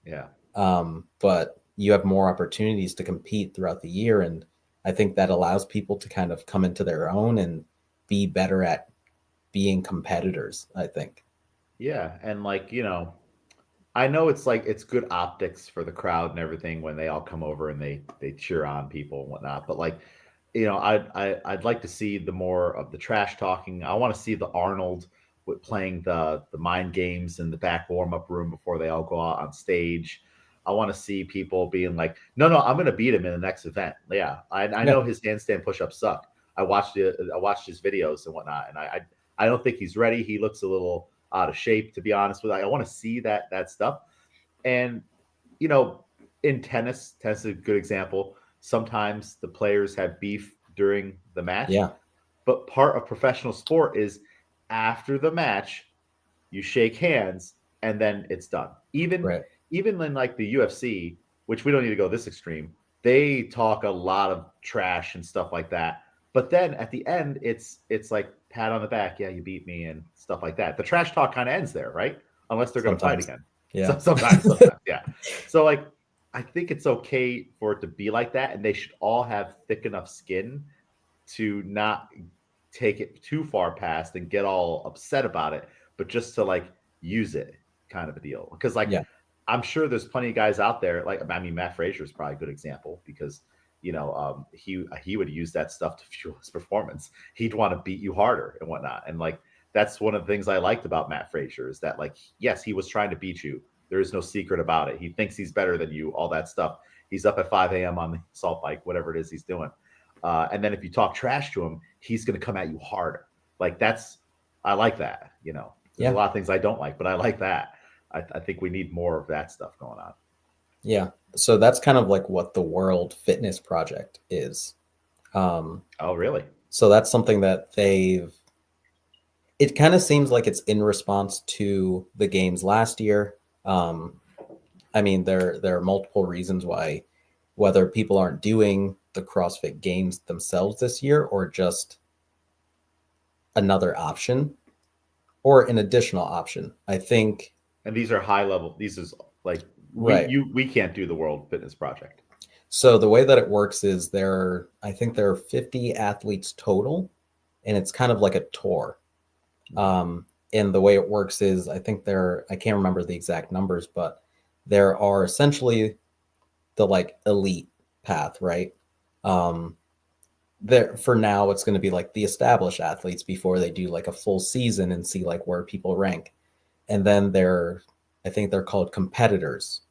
Yeah. But you have more opportunities to compete throughout the year. And I think that allows people to kind of come into their own and be better at being competitors, I think. Yeah. And like, I know it's like it's good optics for the crowd and everything when they all come over and they cheer on people and whatnot. But like, I'd like to see the more of the trash talking. I want to see the Arnold with playing the mind games in the back warm up room before they all go out on stage. I want to see people being like, no, I'm going to beat him in the next event. Yeah, I know his handstand push ups suck. I watched his videos and whatnot, and I don't think he's ready. He looks a little out of shape, to be honest with you. I want to see that stuff. And in tennis is a good example. Sometimes the players have beef during the match. Yeah. But part of professional sport is after the match, you shake hands and then it's done. Even in like the UFC, which we don't need to go this extreme, they talk a lot of trash and stuff like that. But then at the end, it's like pat on the back, yeah, you beat me and stuff like that. The trash talk kind of ends there, right? Unless they're going to fight again. Yeah. Sometimes, yeah. So like, I think it's okay for it to be like that, and they should all have thick enough skin to not take it too far past and get all upset about it, but just to like use it, kind of a deal. Because like, I'm sure there's plenty of guys out there. Like, I mean, Matt Frazier is probably a good example because he would use that stuff to fuel his performance. He'd want to beat you harder and whatnot. And like, that's one of the things I liked about Matt Frazier is that like, yes, he was trying to beat you. There is no secret about it. He thinks he's better than you, all that stuff. He's up at 5 a.m. on the assault bike, whatever it is he's doing. And then if you talk trash to him, he's going to come at you harder. Like I like that. There's a lot of things I don't like, but I like that. I think we need more of that stuff going on. Yeah. So that's kind of like what the World Fitness Project is. Oh, really? So that's something that it kind of seems like it's in response to the games last year. I mean, there are multiple reasons why whether people aren't doing the CrossFit Games themselves this year or just another option or an additional option. I think, And these are high level. These is like right. we can't do the World Fitness Project. So the way that it works is I think there are 50 athletes total, and it's kind of like a tour. And the way it works is I can't remember the exact numbers, but there are essentially the like elite path, right? There for now, it's going to be like the established athletes before they do like a full season and see like where people rank. And then I think they're called competitors,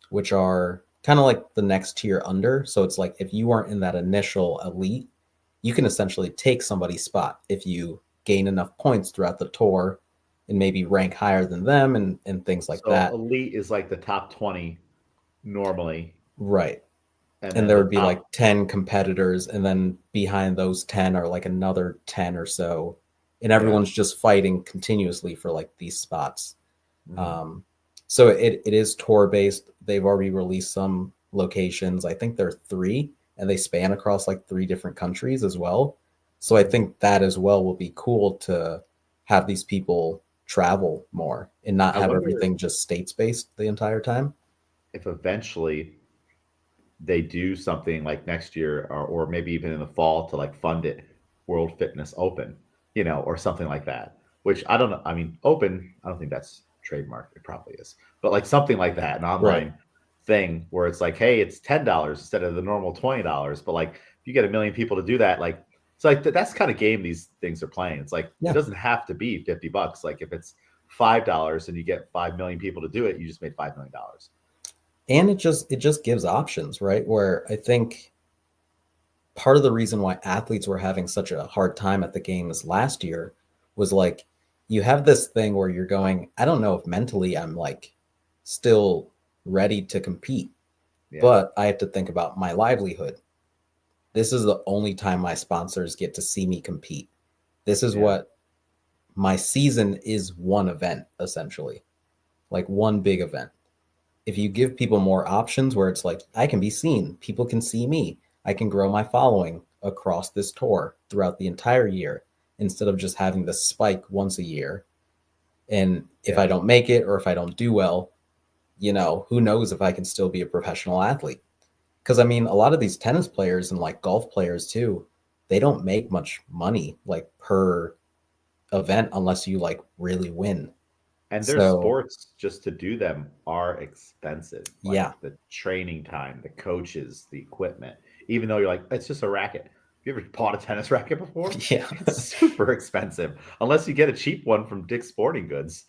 which are kind of like the next tier under. So it's like if you weren't in that initial elite, you can essentially take somebody's spot if you gain enough points throughout the tour and maybe rank higher than them and things like So that. elite is like the top 20 normally, Right. and And then there the would be like top. 10 competitors, and then behind those 10 are like another 10 or so. And Yeah. everyone's just fighting continuously for like these spots. Mhm. Um, so it is tour based. They've already released some locations. I think there are three, and they span across like three different countries as well. So I Mhm. think that as well will be cool to have these people travel more and not I have wonder everything just states based the entire time. if eventually they do something like next year, or maybe even in the fall, to like fund it World Fitness Open, or something like that. Which I don't know. I mean, open, I don't think that's trademark. It probably is. But like something like that, an Right. online thing where it's like, hey, it's $10 instead of the normal $20. But like if you get a million people to do that, like it's like that's kind of game these things are playing. It's like it Yeah. doesn't have to be $50. Like if it's $5 and you get 5 million people to do it, you just made $5 million. And it just gives options, right? Where I think part of the reason why athletes were having such a hard time at the games last year was like you have this thing where you're going, I don't know if mentally I'm like still ready to compete, Yeah. but I have to think about my livelihood. This is the only time my sponsors get to see me compete. This is Yeah. what my season is, one event essentially, like one big event. If you give people more options where it's like I can be seen, people can see me, I can grow my following across this tour throughout the entire year instead of just having the spike once a year. And if I Yeah. don't make it or if I don't do well, who knows if I can still be a professional athlete. Because I mean, a lot of these tennis players and like golf players too, they don't make much money like per event unless you like really win. And their So sports, just to do them, are expensive. yeah, Like the training time, the coaches, the equipment. Even though you're like, it's just a racket. Have you ever bought a tennis racket before? yeah. It's super expensive, unless you get a cheap one from Dick's Sporting Goods.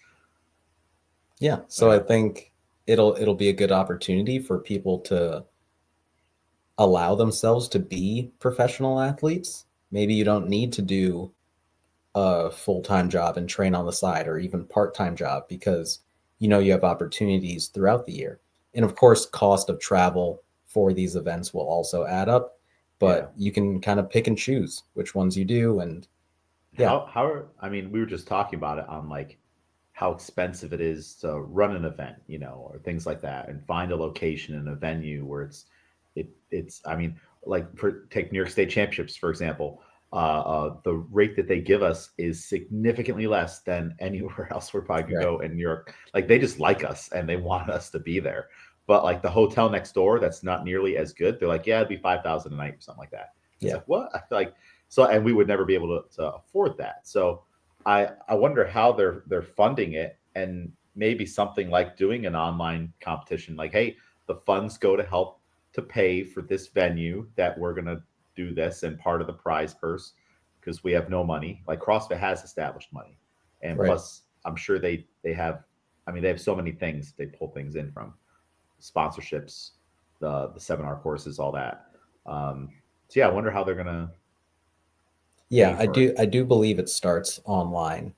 Yeah, so I Yeah. think it'll be a good opportunity for people to allow themselves to be professional athletes. Maybe you don't need to do a full-time job and train on the side or even part-time job because you have opportunities throughout the year. And of course, cost of travel for these events will also add up, Yeah. but you can kind of pick and choose which ones you do and yeah, I mean, we were just talking about it on like how expensive it is to run an event, or things like that, and find a location and a venue where it's. I mean, like for take New York State Championships for example, the rate that they give us is significantly less than anywhere else we probably could right. go in New York. Like they just like us and they want us to be there. But like the hotel next door, that's not nearly as good. They're like, yeah, it'd be 5,000 a night or something like that. It's Yeah. like what? I feel like so, and we would never be able to afford that. So I wonder how they're funding it, and maybe something like doing an online competition, like, hey, the funds go to help to pay for this venue that we're gonna do this, and part of the prize purse because we have no money. Like CrossFit has established money, and Right. plus I'm sure they have. I mean, they have so many things they pull things in from sponsorships, the seminar courses, all that. So yeah, I wonder how they're gonna pay Yeah, I for it. do I do believe it starts online.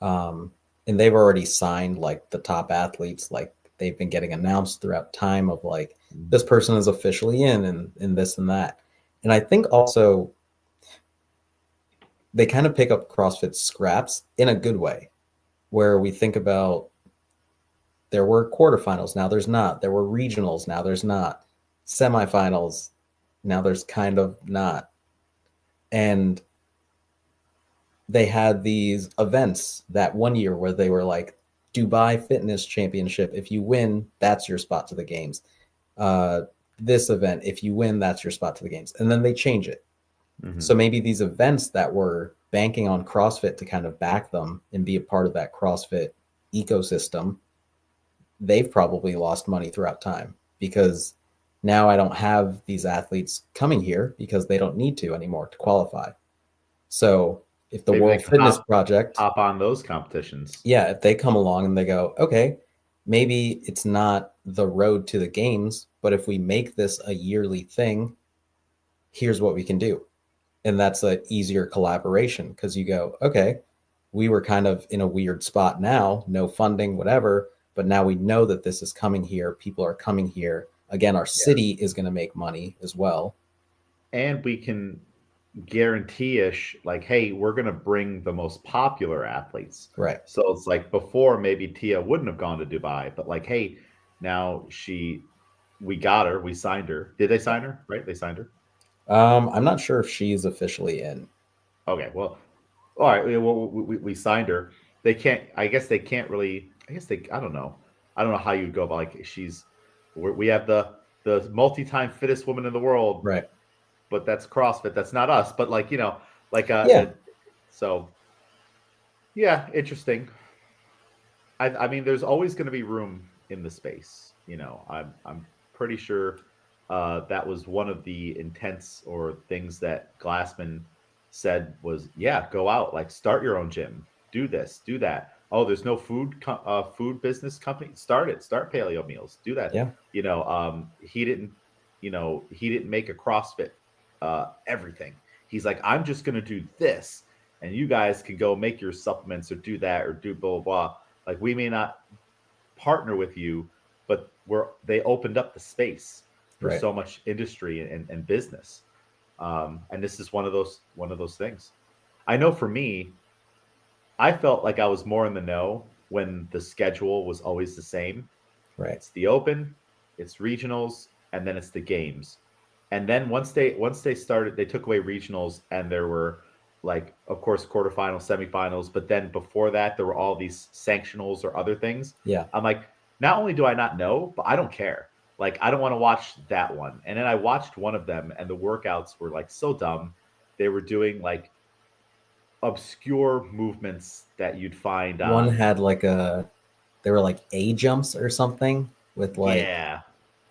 Um, and they've already signed like the top athletes, like they've been getting announced throughout time of like Mhm. this person is officially in and this and that. And I think also they kind of pick up CrossFit scraps in a good way, where we think about there were quarterfinals, now there's not. There were regionals, now there's not. semifinals. Now there's kind of not. And they had these events that one year where they were like Dubai Fitness Championship. If you win, that's your spot to the games. This event, if you win, that's your spot to the games. And then they change it. Mm-hmm. So maybe these events that were banking on CrossFit to kind of back them and be a part of that CrossFit ecosystem, they've probably lost money throughout time because now I don't have these athletes coming here because they don't need to anymore to qualify. So if the Maybe they World can Fitness Project, hop on those competitions. yeah, if they come along and they go, okay, maybe it's not the road to the games, but if we make this a yearly thing, here's what we can do. And that's an easier collaboration because you go, okay, we were kind of in a weird spot now, no funding, whatever, but now we know that this is coming here. People are coming here. Again, our city is going to make money as well. And we can guarantee-ish, like, hey, we're going to bring the most popular athletes. Right. So it's like before, maybe Tia wouldn't have gone to Dubai, but like, hey, now we got her, we signed her. Did they sign her? Right? They signed her. I'm not sure if she's officially in. Okay, well, all right. Well, we signed her. They can't. I guess they can't really. I guess they. I don't know. I don't know how you'd go about like we have the multi-time fittest woman in the world, Right. but that's CrossFit. That's not us. But like like Yeah. so yeah, interesting. I mean, there's always going to be room in the space. I'm pretty sure that was one of the intents or things that Glassman said was, yeah, go out, like start your own gym, do this, do that. Oh, there's no food business company. Start it. Start Paleo Meals. Do that. Yeah. He didn't. He didn't make a CrossFit everything. He's like, I'm just going to do this, and you guys can go make your supplements or do that or do blah blah blah. Like we may not partner with you, but they opened up the space for Right. so much industry and business. And this is one of those things. I know for me, I felt like I was more in the know when the schedule was always the same. Right. It's the Open, it's regionals, and then it's the games. And then once they started, they took away regionals, and there were like, of course, quarterfinals, semifinals. But then before that, there were all these sanctionals or other things. Yeah. I'm like, not only do I not know, but I don't care. Like, I don't want to watch that one. And then I watched one of them, and the workouts were like so dumb. They were doing like obscure movements that you'd find One on. had like they were like A jumps or something with like, Yeah,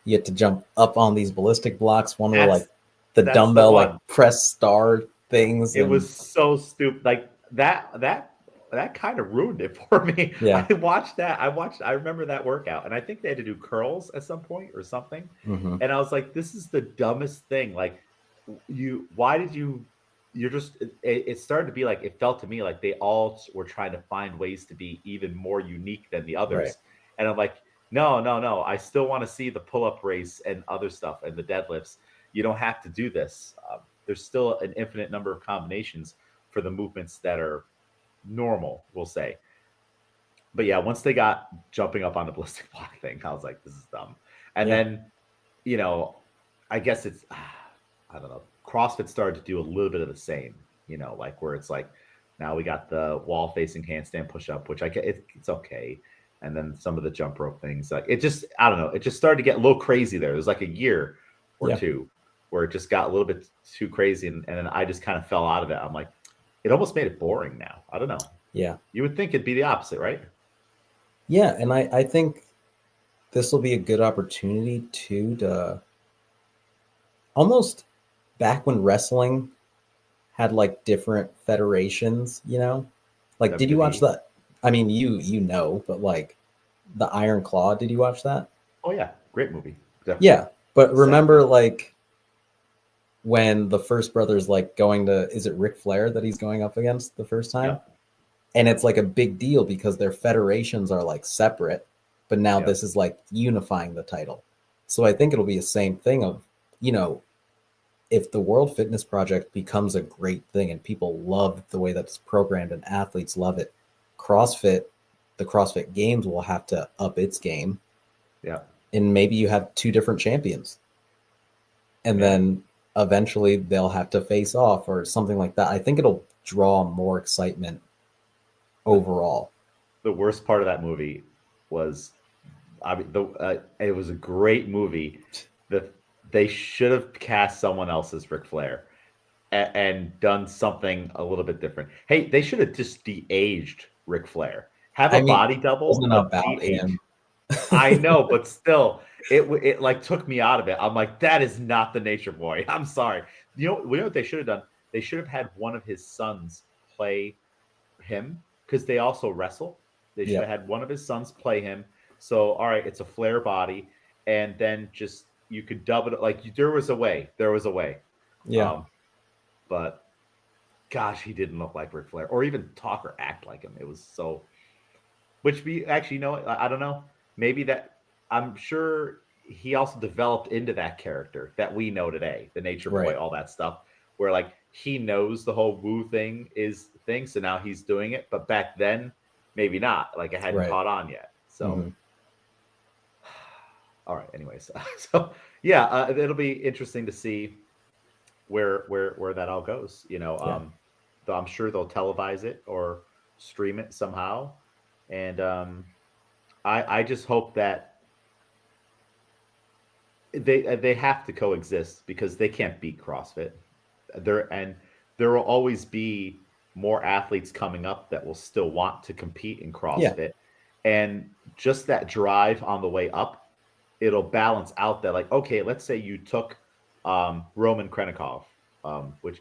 you had to jump up on these ballistic blocks. One were like the that's the dumbbell, one. like press star things. It And was so stupid. Like that kind of ruined it for me. yeah. I watched that. I remember that workout, and I think they had to do curls at some point or something. Mm-hmm. And I was like, this is the dumbest thing. Like, why did you're just, it started to be like, it felt to me like they all were trying to find ways to be even more unique than the others. Right. And I'm like, no. I still want to see the pull-up race and other stuff and the deadlifts. You don't have to do this. There's still an infinite number of combinations for the movements that are normal, we'll say. But yeah, once they got jumping up on the ballistic block thing, I was like, this is dumb. And Yeah. then, I guess it's, I don't know, CrossFit started to do a little bit of the same, like where it's like, now we got the wall facing handstand push up, which it's okay. And then some of the jump rope things, like it just, I don't know, it just started to get a little crazy there. There's like a year or two where it just got a little bit too crazy. And then I just kind of fell out of it. I'm like, it almost made it boring now. I don't know. Yeah. You would think it'd be the opposite, right? Yeah. And I think this will be a good opportunity too, to almost back when wrestling had like different federations, like, did you watch WWE. that? I mean, but like the Iron Claw, did you watch that? Oh yeah. Great movie. Definitely. Yeah. But Sad. remember like when the first brother's like going to, is it Ric Flair that he's going up against the first time? Yep. And it's like a big deal because their federations are like separate, but now Yep. this is like unifying the title. So I think it'll be the same thing of, if the World Fitness Project becomes a great thing and people love the way that's programmed and athletes love it, the CrossFit Games will have to up its game. Yeah. And maybe you have two different champions. and Yeah. then eventually they'll have to face off or something like that. I think it'll draw more excitement The, overall. the worst part of that movie was, I mean, it was a great movie. They should have cast someone else as Ric Flair and done something a little bit different. Hey, they should have just de-aged Ric Flair. Have a I mean, body it double, wasn't but about de-age. him. I know, but still, it like took me out of it. I'm like, that is not the Nature Boy. I'm sorry. We know what they should have done. They should have had one of his sons play him because they also wrestle. They should have Yep. had one of his sons play him. So, all right, it's a Flair body, and then just you could dub it like there was a way. There was a way. Yeah. Um, but gosh, he didn't look like Ric Flair or even talk or act like him. It was so. Which we actually know. I don't know. Maybe that I'm sure he also developed into that character that we know today, the Nature Boy, Right. all that stuff. Where like he knows the whole woo thing is the thing, so now he's doing it. But back then, maybe not. Like it hadn't Right. caught on yet. So, Hmm. all right. Anyways, so yeah, it'll be interesting to see where that all goes. Yeah. Though I'm sure they'll televise it or stream it somehow, and I just hope that they have to coexist because they can't beat CrossFit. There will always be more athletes coming up that will still want to compete in Yeah. CrossFit, and just that drive on the way up, it'll balance out that like okay, let's say you took Roman Krenikov, which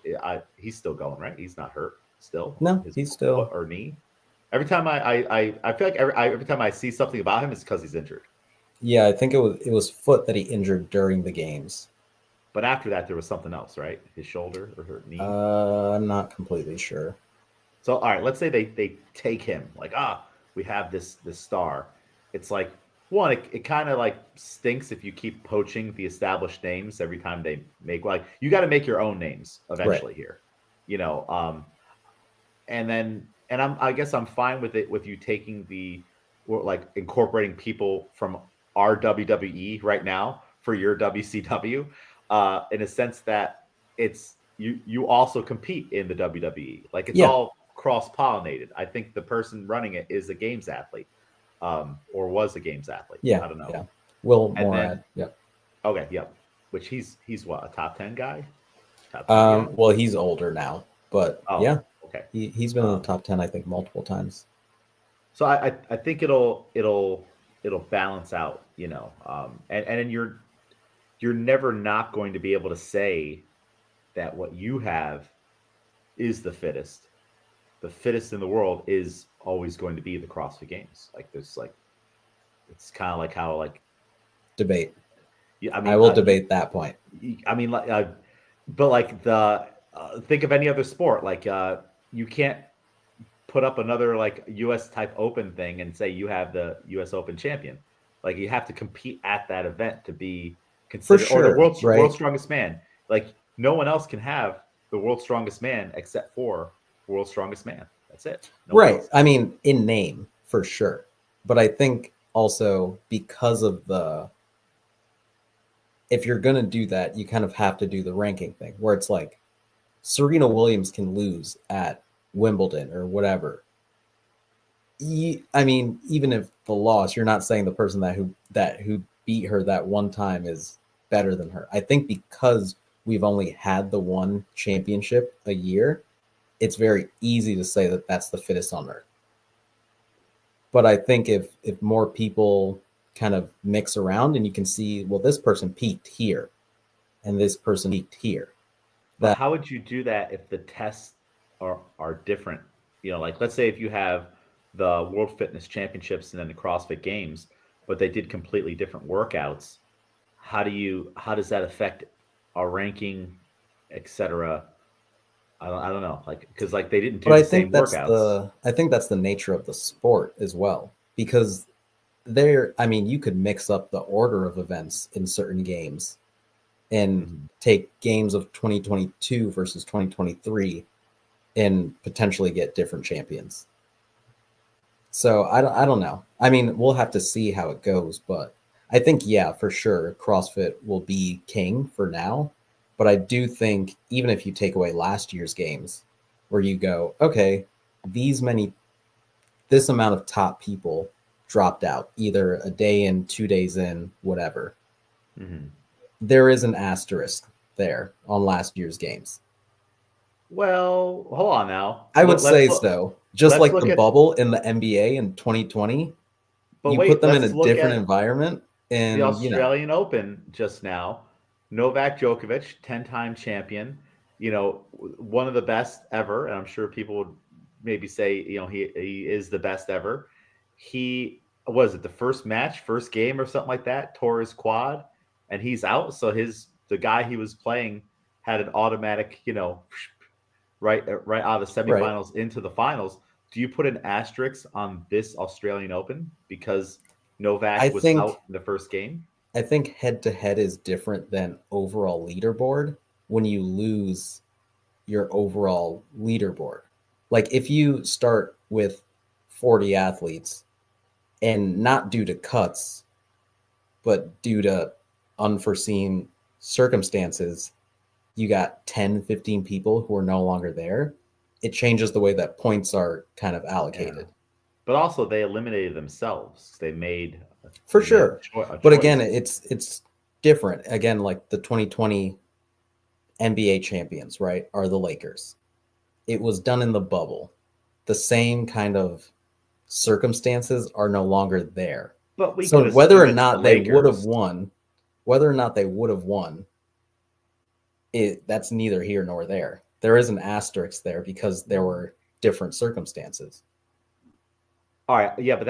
he's still going right. He's not hurt still. No, His he's foot still. or knee. Every time I feel like every time I see something about him, it's because he's injured. Yeah, I think it was foot that he injured during the games. But after that, there was something else, right? His shoulder or her knee. I'm not completely sure. So, all right, let's say they take him, like, we have this star. It's like one, it kind of like stinks if you keep poaching the established names every time they make like you got to make your own names Right. eventually here, you know. And I guess I'm fine with it with you taking the or like incorporating people from our WWE right now for your WCW, in a sense that it's you also compete in the WWE. Like it's Yeah. all cross pollinated. I think the person running it is a games athlete, or was a games athlete. Yeah. I don't know. Yeah. Will And then Morad. Yeah. okay, yep. Which he's what, a top 10 guy, top 20 guy. Well, he's older now, but Oh, yeah, okay. he's been in the Um, top 10, I think, multiple times. So I think it'll balance out, and then you're never not going to be able to say that what you have is the fittest. The fittest in the world is always going to be the CrossFit Games. Like there's like it's kind of like how like Debate. yeah, I I mean will debate that point. I mean like but like the think of any other sport like you can't put up another like US type open thing and say you have the US Open champion. Like you have to compete at that event to be For considered or the sure, world's right? strongest man. Like no one else can have the world's strongest man except for world's strongest man. That's it. No one Right. else. I mean, in name, for sure. But I think also because of if you're going to do that, you kind of have to do the ranking thing where it's like Serena Williams can lose at Wimbledon or whatever. I mean, even if the loss, you're not saying the person that who beat her that one time is better than her. I think because we've only had the one championship a year, it's very easy to say that that's the fittest on earth. But I think if more people kind of mix around and you can see, well, this person peaked here and this person peaked here. But That how would you do that if the tests are different? Like let's say if you have the World Fitness Championships and then the CrossFit Games, but they did completely different workouts. How does that affect our ranking, etc.? I don't know, like because like they didn't but do the same workouts. I think that's the nature of the sport as well. Because I mean, you could mix up the order of events in certain games and Mhm. take games of 2022 versus 2023 and potentially get different champions. So I don't know. I mean, we'll have to see how it goes, but I think, yeah, for sure, CrossFit will be king for now. But I do think even if you take away last year's games, where you go, okay, these many, this amount of top people dropped out, either a day in, 2 days in, whatever. Mm-hmm. There is an asterisk there on last year's games. Well, hold on now. I would Let's say look. so. Just Let's like look the at. bubble in the NBA in 2020, But you put wait, them in a let's look different at environment, the and Australian Open just now. Novak Djokovic, 10-time champion, one of the best ever, and I'm sure people would maybe say, he is the best ever. He was it the first match, first game or something like that, tore his quad, and he's out. So the guy he was playing had an automatic, right out of the right. semifinals into the finals. Do you put an asterisk on this Australian Open because I Novak was think out in the first game? I think head to head is different than overall leaderboard when you lose your overall leaderboard. Like if you start with 40 athletes and not due to cuts, but due to unforeseen circumstances, you got 10, 15 people who are no longer there. It changes the way that points are kind of Yeah. allocated. But also they eliminated themselves. For They made sure. a But again, choice. it's different. Again, like the 2020 NBA champions, right, are the Lakers. It was done in the bubble. The same kind of circumstances are no longer there. But we So could assume it's the whether Lakers. or not they would have won, that's neither here nor there. There is an asterisk there because there were different circumstances. All right, yeah, but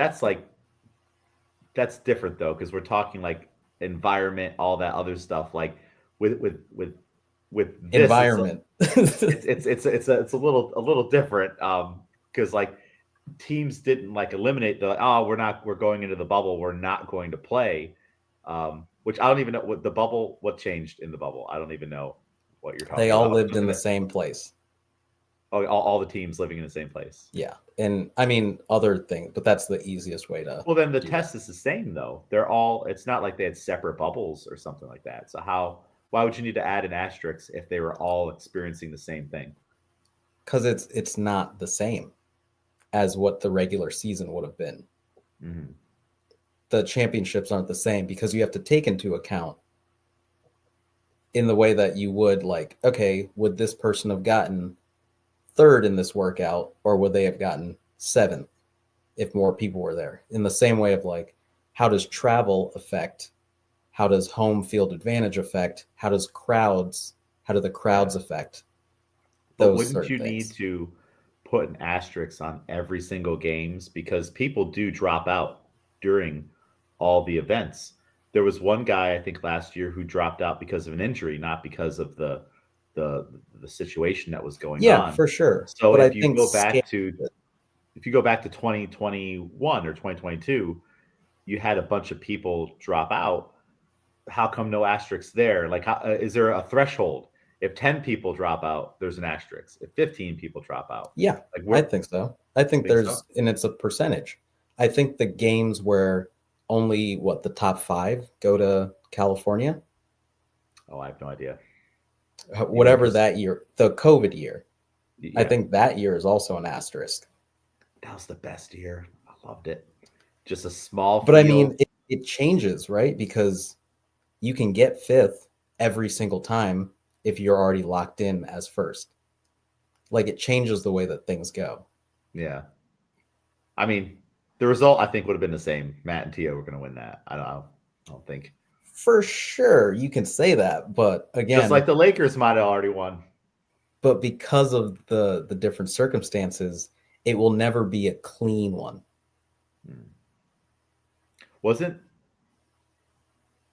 that's different though, because we're talking like environment, all that other stuff. Like with this, Environment. it's a little different. Because like teams didn't like eliminate we're going into the bubble, we're not going to play. Which I don't even know what changed in the bubble. I don't even know what you're They talking all about. lived in the same place. All the teams living in the same place. Yeah. And I mean, other things, but that's the easiest way to Well, then the do that. test is the same though. It's not like they had separate bubbles or something like that. So why would you need to add an asterisk if they were all experiencing the same thing? Because it's not the same as what the regular season would have been. Mm-hmm. The championships aren't the same because you have to take into account in the way that you would like, okay, would this person have gotten third in this workout or would they have gotten seventh if more people were there? In the same way of like, how does travel affect? How does home field advantage affect? How do the crowds affect But those wouldn't certain you need things? to put an asterisk on every single games because people do drop out during all the events? There was one guy I think last year who dropped out because of an injury, not because of the the situation that was going Yeah, on. for sure. So But I think scale, if you go back to 2021 or 2022, you had a bunch of people drop out. How come no asterisks there? Like, is there a threshold? If 10 people drop out, there's an asterisk. If 15 people drop out, yeah, like I we're think so. I think think so. and it's a percentage. I think the games where only the top 5 go to California, Oh, I have no idea. whatever Just that year, the COVID year, I yeah, think that year is also an asterisk. that was the best year. I loved it. Just a small But I field. mean, it changes, right? Because you can get fifth every single time if you're already locked in as first. Like it changes the way that things go. Yeah, I mean, the result I think would have been the same. Matt and Tia were going to win that. I don't think. For sure, you can say that, but Just like again, the Lakers might have already won. but because of the different circumstances, it will never be a clean one. Hmm. Wasn't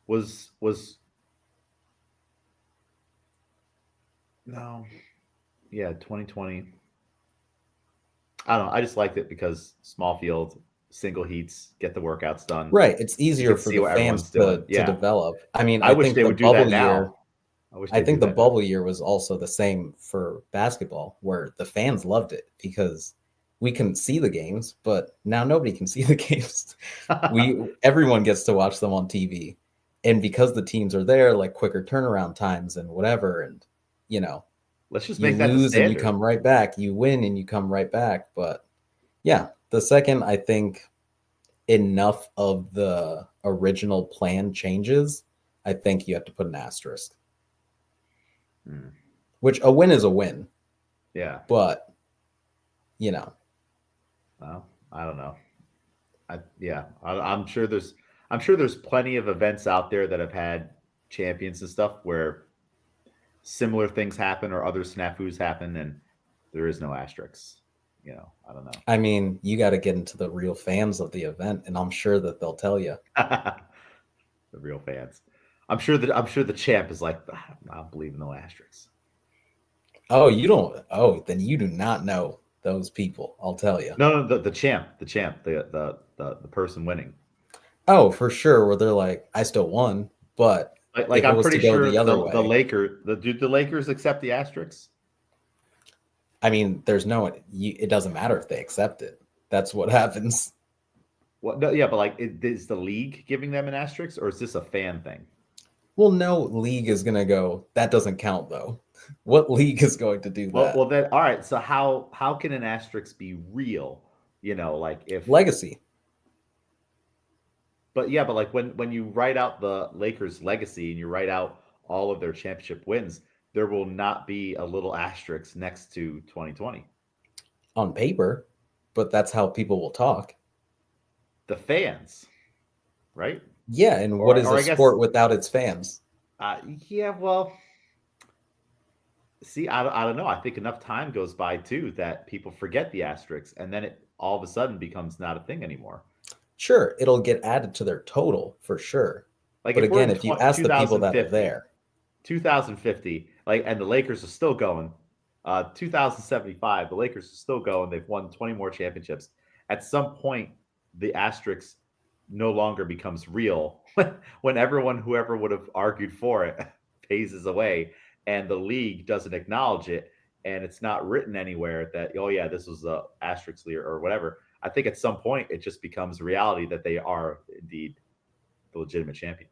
was no, yeah, 2020. I don't know. I just liked it because small field, single heats, get the workouts done. Right. It's You easier can for see the what fans everyone's doing. to Yeah. develop. I mean, I wish they would do that now. I wish I they'd do think the that now. bubble year was also the same for basketball, where the fans loved it because we couldn't see the games, but now nobody can see the games. Everyone gets to watch them on TV. And because the teams are there, like quicker turnaround times and whatever, and you know, Let's just you make that the lose and you standard. come right back, you win and you come right back. But yeah, the second I think enough of the original plan changes, I think you have to put an asterisk. Hmm. Which a win is a win, Yeah. but you know, Well, I don't know. I'm sure there's plenty of events out there that have had champions and stuff where similar things happen or other snafus happen, and there is no asterisks. I don't know. I mean, you got to get into the real fans of the event, and I'm sure that they'll tell you. The real fans. I'm sure the champ is like, I don't believe in no asterisks. Oh, you don't. Oh, then you do not know those people. I'll tell you. No, no, the champ, the person winning. Oh, for sure. Where they're like, I still won, but Like if it I'm was to pretty go the sure other the way, do the Lakers accept the asterisks? I mean, there's no. It doesn't matter if they accept it. That's what happens. What? No, yeah, but like, is the league giving them an asterisk, or is this a fan thing? Well, no league is gonna go. That doesn't count though. What league is going to do Well, that? then, all right. So how can an asterisk be real? Like if, Legacy. but yeah, but like when you write out the Lakers' legacy and you write out all of their championship wins, there will not be a little asterisk next to 2020. On paper, but that's how people will talk. The fans, right? Yeah, and what is Or a I guess, sport without its fans? yeah. Well, see, I don't know. I think enough time goes by too that people forget the asterisks, and then it all of a sudden becomes not a thing anymore. Sure, it'll get added to their total for sure. Like But if we're again, in if you ask the people that are 2050, there, 2050, like, and the Lakers are still going. 2075, the Lakers are still going. They've won 20 more championships. At some point, the asterisk no longer becomes real when everyone, whoever would have argued for it, phases away, and the league doesn't acknowledge it, and it's not written anywhere that, oh yeah, this was a asterisk or whatever. I think at some point it just becomes reality that they are indeed the legitimate champion.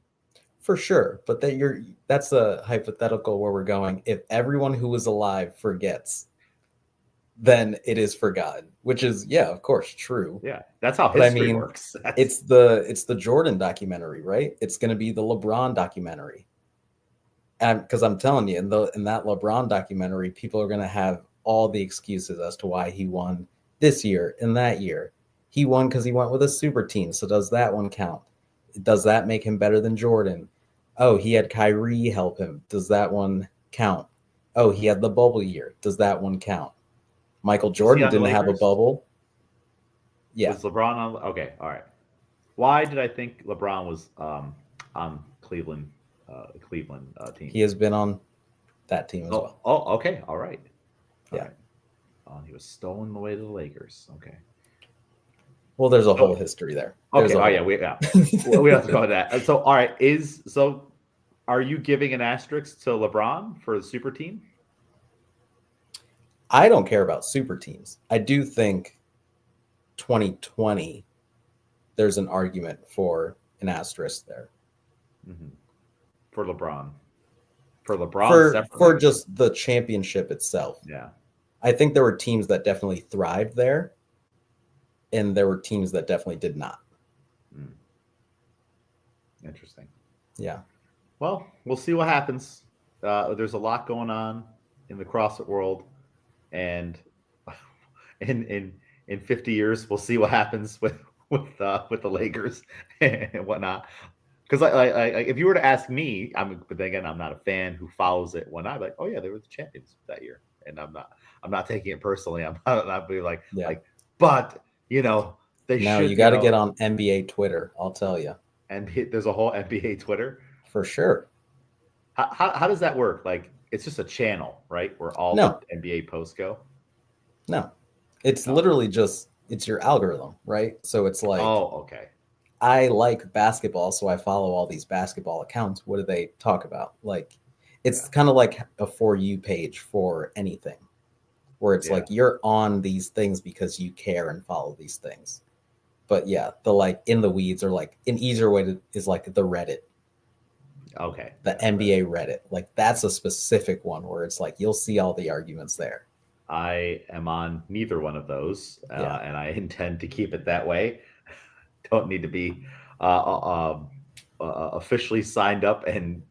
for sure. But that's a hypothetical where we're going. If everyone who was alive forgets, then it is forgotten, which is, yeah, of course, true. Yeah, that's how But I history mean, works. it's the Jordan documentary, right? It's going to be the LeBron documentary. And because I'm telling you, in that LeBron documentary, people are going to have all the excuses as to why he won this year and that year. He won because he went with a super team. So does that one count? Does that make him better than Jordan? Oh, he had Kyrie help him. Does that one count? Oh, he had the bubble year. Does that one count? Michael Was he Jordan on the didn't have a Lakers? bubble. Yeah, Was LeBron on? Okay, all right. Why did I think LeBron was on Cleveland team? he has been on that team as well. Okay, all right, all Yeah. right. He was stolen away to the Lakers. Okay, Well, there's a whole so history there. There's okay, a oh yeah, whole. we have to go with that. So all right, are you giving an asterisk to LeBron for the super team? I don't care about super teams. I do think 2020, there's an argument for an asterisk there. Mm-hmm. For LeBron, for LeBron For separately. just the championship itself. Yeah. I think there were teams that definitely thrived there, and there were teams that definitely did not. Mm. Interesting. Yeah. Well, we'll see what happens. There's a lot going on in the CrossFit world, and in 50 years, we'll see what happens with the Lakers and whatnot. Because if you were to ask me, but then again, I'm not a fan who follows it. When I'm like, oh yeah, they were the champions that year, and I'm not taking it personally. I'm not being Yeah. but they Now should, you got to get on NBA Twitter. I'll tell you. and there's a whole NBA Twitter. For sure. How does that work? Like, it's just a channel, right? Where all No. the NBA posts go? No. It's No. literally just, it's your algorithm, right? So it's like, Oh, okay. I like basketball, so I follow all these basketball accounts. What do they talk about? Like, it's kind of like a For You page for anything. where it's Yeah. like you're on these things because you care and follow these things. But yeah, the like in the weeds, or like an easier way to is like the Reddit, Okay. the Yeah, NBA Reddit. Like that's a specific one where it's like you'll see all the arguments there. I am on neither one of those, Yeah. and I intend to keep it that way. Don't need to be officially signed up and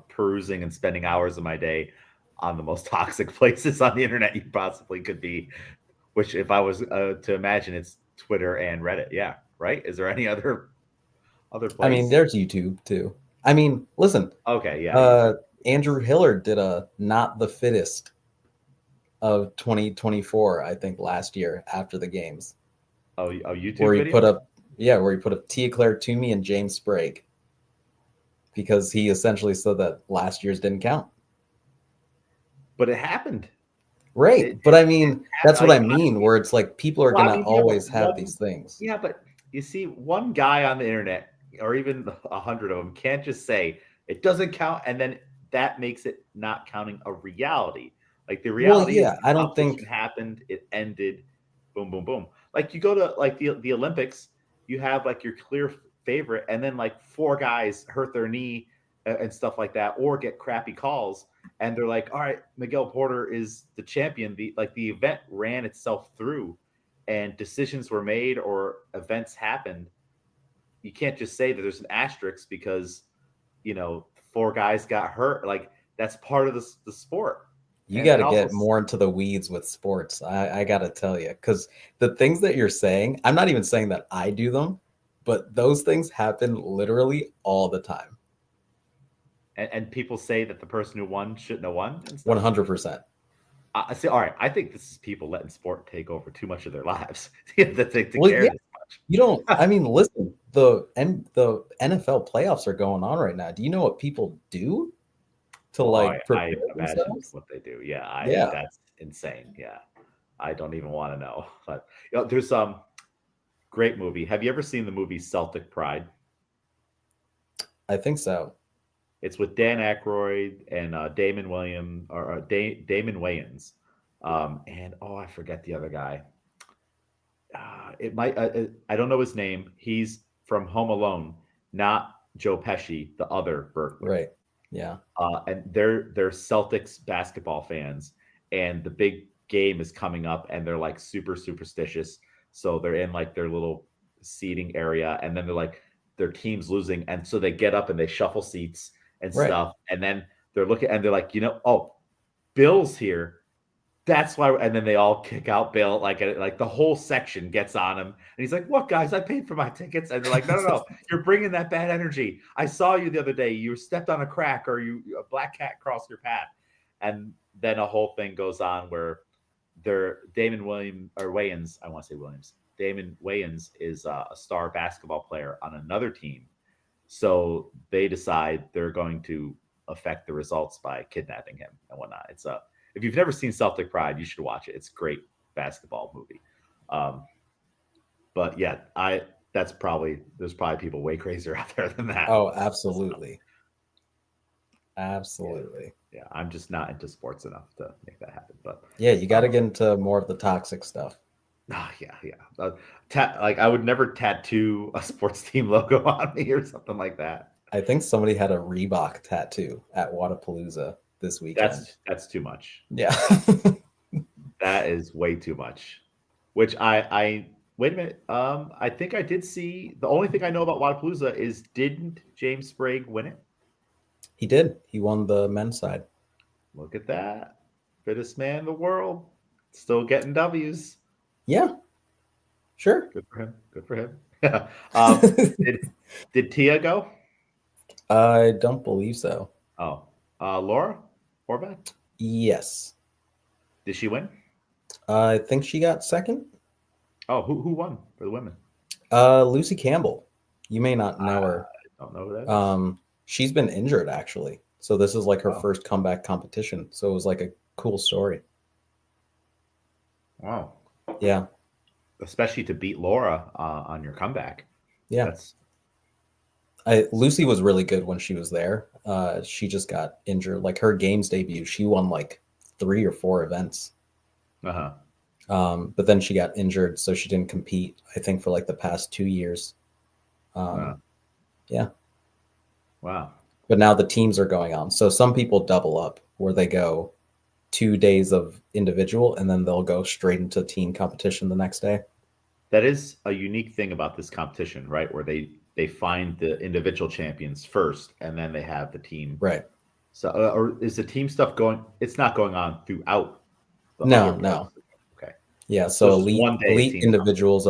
perusing and spending hours of my day on the most toxic places on the internet you possibly could be. Which, if I was to imagine, it's Twitter and Reddit. Yeah, right. Is there any other I mean, place? there's YouTube too. I mean, listen, Okay, yeah, YouTube. Andrew Hillard did a not the fittest of 2024, I think, last year after the games, Oh, where YouTube he put video. up, where he put up Tia Claire Toomey and James Sprague because he essentially said that last year's didn't count. But it happened. Right. But I mean, that's what I Like, mean, where it's like people are well, going I to mean, yeah, but always have these things. yeah, but you see, one guy on the internet, or even 100 of them, can't just say it doesn't count, and then that makes it not counting a reality. Like the Well, reality is yeah, the I don't competition think, happened, it ended, boom, boom, boom. Like you go to like the Olympics, you have like your clear favorite, and then like four guys hurt their knee and stuff like that, or get crappy calls, and they're like, all right, Miguel Porter is the champion. The event ran itself through, and decisions were made or events happened. You can't just say that there's an asterisk because four guys got hurt. Like that's part of the sport. you got And to also, get more into the weeds with sports. I got to tell you, because the things that you're saying, I'm not even saying that I do them, but those things happen literally all the time. and people say that the person who won shouldn't have won and stuff. 100%. I say, all right, I think this is people letting sport take over too much of their lives to Well, care yeah, this much. you don't, I mean, listen, the NFL playoffs are going on right now. Do you know what people do to Well, like I prepare imagine themselves? what they do. Yeah, I Yeah, that's insane. Yeah, I don't even want to know. But there's great movie. Have you ever seen the movie Celtic Pride? I think so. It's with Dan Aykroyd and Damon William or Damon Wayans, and I forget the other guy. It might I don't know his name. He's from Home Alone, not Joe Pesci, the other burglar. Right. Yeah. And they're Celtics basketball fans, and the big game is coming up, and they're like super superstitious. So they're in like their little seating area, and then they're like their team's losing, and so they get up and they shuffle seats and Right. stuff, and then they're looking and they're like, oh, Bill's here. That's why, and then they all kick out Bill. Like the whole section gets on him, and he's like, "What, guys? I paid for my tickets." And they're like, "No, no, no! You're bringing that bad energy. I saw you the other day. You stepped on a crack, or a black cat crossed your path." And then a whole thing goes on where Damon Williams or Wayans. I want to say Williams. Damon Wayans is a star basketball player on another team, so they decide they're going to affect the results by kidnapping him and whatnot. If you've never seen Celtic Pride, you should watch it. It's a great basketball movie. Um, but yeah, there's probably people way crazier out there than that. Oh, absolutely. Yeah, Absolutely. yeah. I'm just not into sports enough to make that happen. But Yeah, you got to get into more of the toxic stuff. yeah, yeah. Like I would never tattoo a sports team logo on me or something like that. I think somebody had a Reebok tattoo at Wadapalooza this weekend. That's too much. Yeah. That is way too much. Which I wait a minute. I think I did see. The only thing I know about Wadapalooza is didn't James Sprague win it? He did. He won the men's side. Look at that, fittest man in the world, still getting W's. Yeah, sure. Good for him. Good for him. Did Tia go? I don't believe so. Oh, Laura Horvath. Yes. Did she win? I think she got second. Oh, who won for the women? Lucy Campbell. You may not know her. I don't know who that is. She's been injured actually. So this is like her Oh. first comeback competition. So it was like a cool story. Wow. Yeah. Especially to beat Laura on your comeback. Yeah. Lucy was really good when she was there. She just got injured. Like her games debut, she won like 3 or 4 events. Uh-huh. But then she got injured, so she didn't compete, I think, for like the past 2 years. Uh, Yeah. wow. But now the teams are going on. So some people double up where they go 2 days of individual and then they'll go straight into team competition the next day. That is a unique thing about this competition, right? Where they find the individual champions first, and then they have the team. Right. So, or is the team stuff going? It's not going on throughout the other No, parts. no. Okay, Yeah. so So it's just one day of elite team stuff. individuals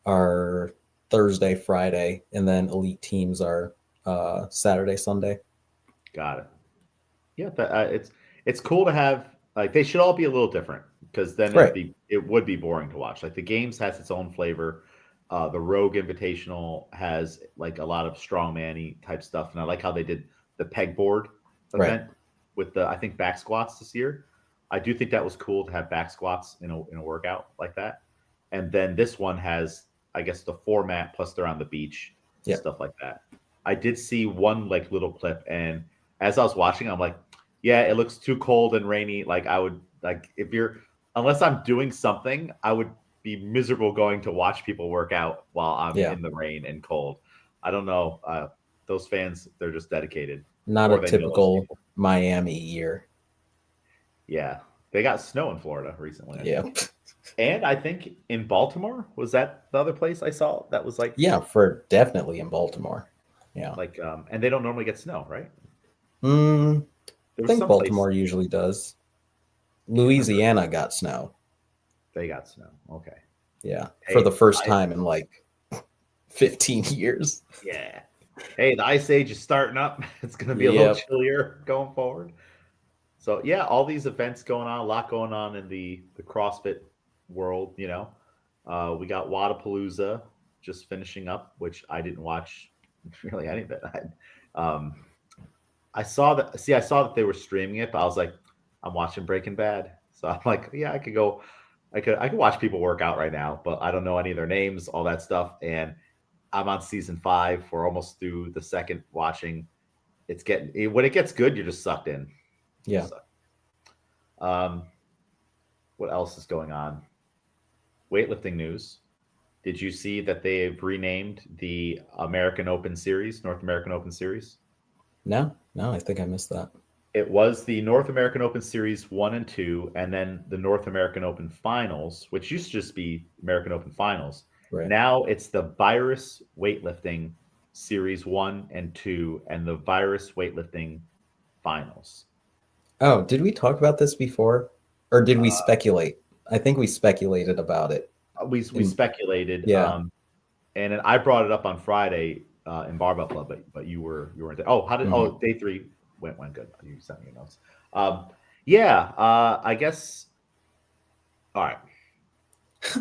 are Thursday, Friday, and then elite teams are Saturday, Sunday. Got it. Yeah, it's cool to have. Like they should all be a little different because then Right. it would be boring to watch. Like the games has its own flavor. The Rogue Invitational has like a lot of strongman-y type stuff, and I like how they did the pegboard Right. event with the I think back squats this year. I do think that was cool to have back squats in a workout like that. And then this one has I guess the format plus they're on the beach and Yeah. stuff like that. I did see one like little clip, and as I was watching, I'm like, yeah, it looks too cold and rainy. Like I would like if you're unless I'm doing something, I would be miserable going to watch people work out while I'm Yeah. in the rain and cold. I don't know. Those fans, they're just dedicated, Not a or they know those typical people. Miami year. Yeah, they got snow in Florida recently, I Yeah. think, and I think in Baltimore was that the other place I saw that was Yeah, for definitely in Baltimore. Yeah. and they don't normally get snow, right? I There was think some place Baltimore usually does. can't remember. Louisiana got snow. They got snow. Okay. Yeah. For the Hey, first time in like 15 years. yeah. Hey, the ice age is starting up. It's going to be a little Yep. chillier going forward. So yeah, all these events going on, a lot going on in the CrossFit world. We got Wadapalooza just finishing up, which I didn't watch really any of it. I saw that. See, I saw that they were streaming it, but I was like, I'm watching Breaking Bad, so I'm like, yeah, I could go. I could watch people work out right now, but I don't know any of their names, all that stuff, and I'm on season 5. We're almost through the second watching. It's getting when it gets good, you're just sucked in. Yeah. Just sucked. Um, what else is going on? Weightlifting news. Did you see that they've renamed the American Open Series, North American Open Series? No, no, I think I missed that. It was the North American Open Series 1 and 2, and then the North American Open Finals, which used to just be American Open Finals. Right. Now it's the Virus Weightlifting Series 1 and 2, and the Virus Weightlifting Finals. Oh, did we talk about this before? Or did we Uh, speculate? I think we speculated about it. we speculated, Yeah. and then I brought it up on Friday in Barbell Club, but you weren't there. Oh, how did Mhm. day 3 went good? You sent me your notes. Um, yeah, I guess. All right.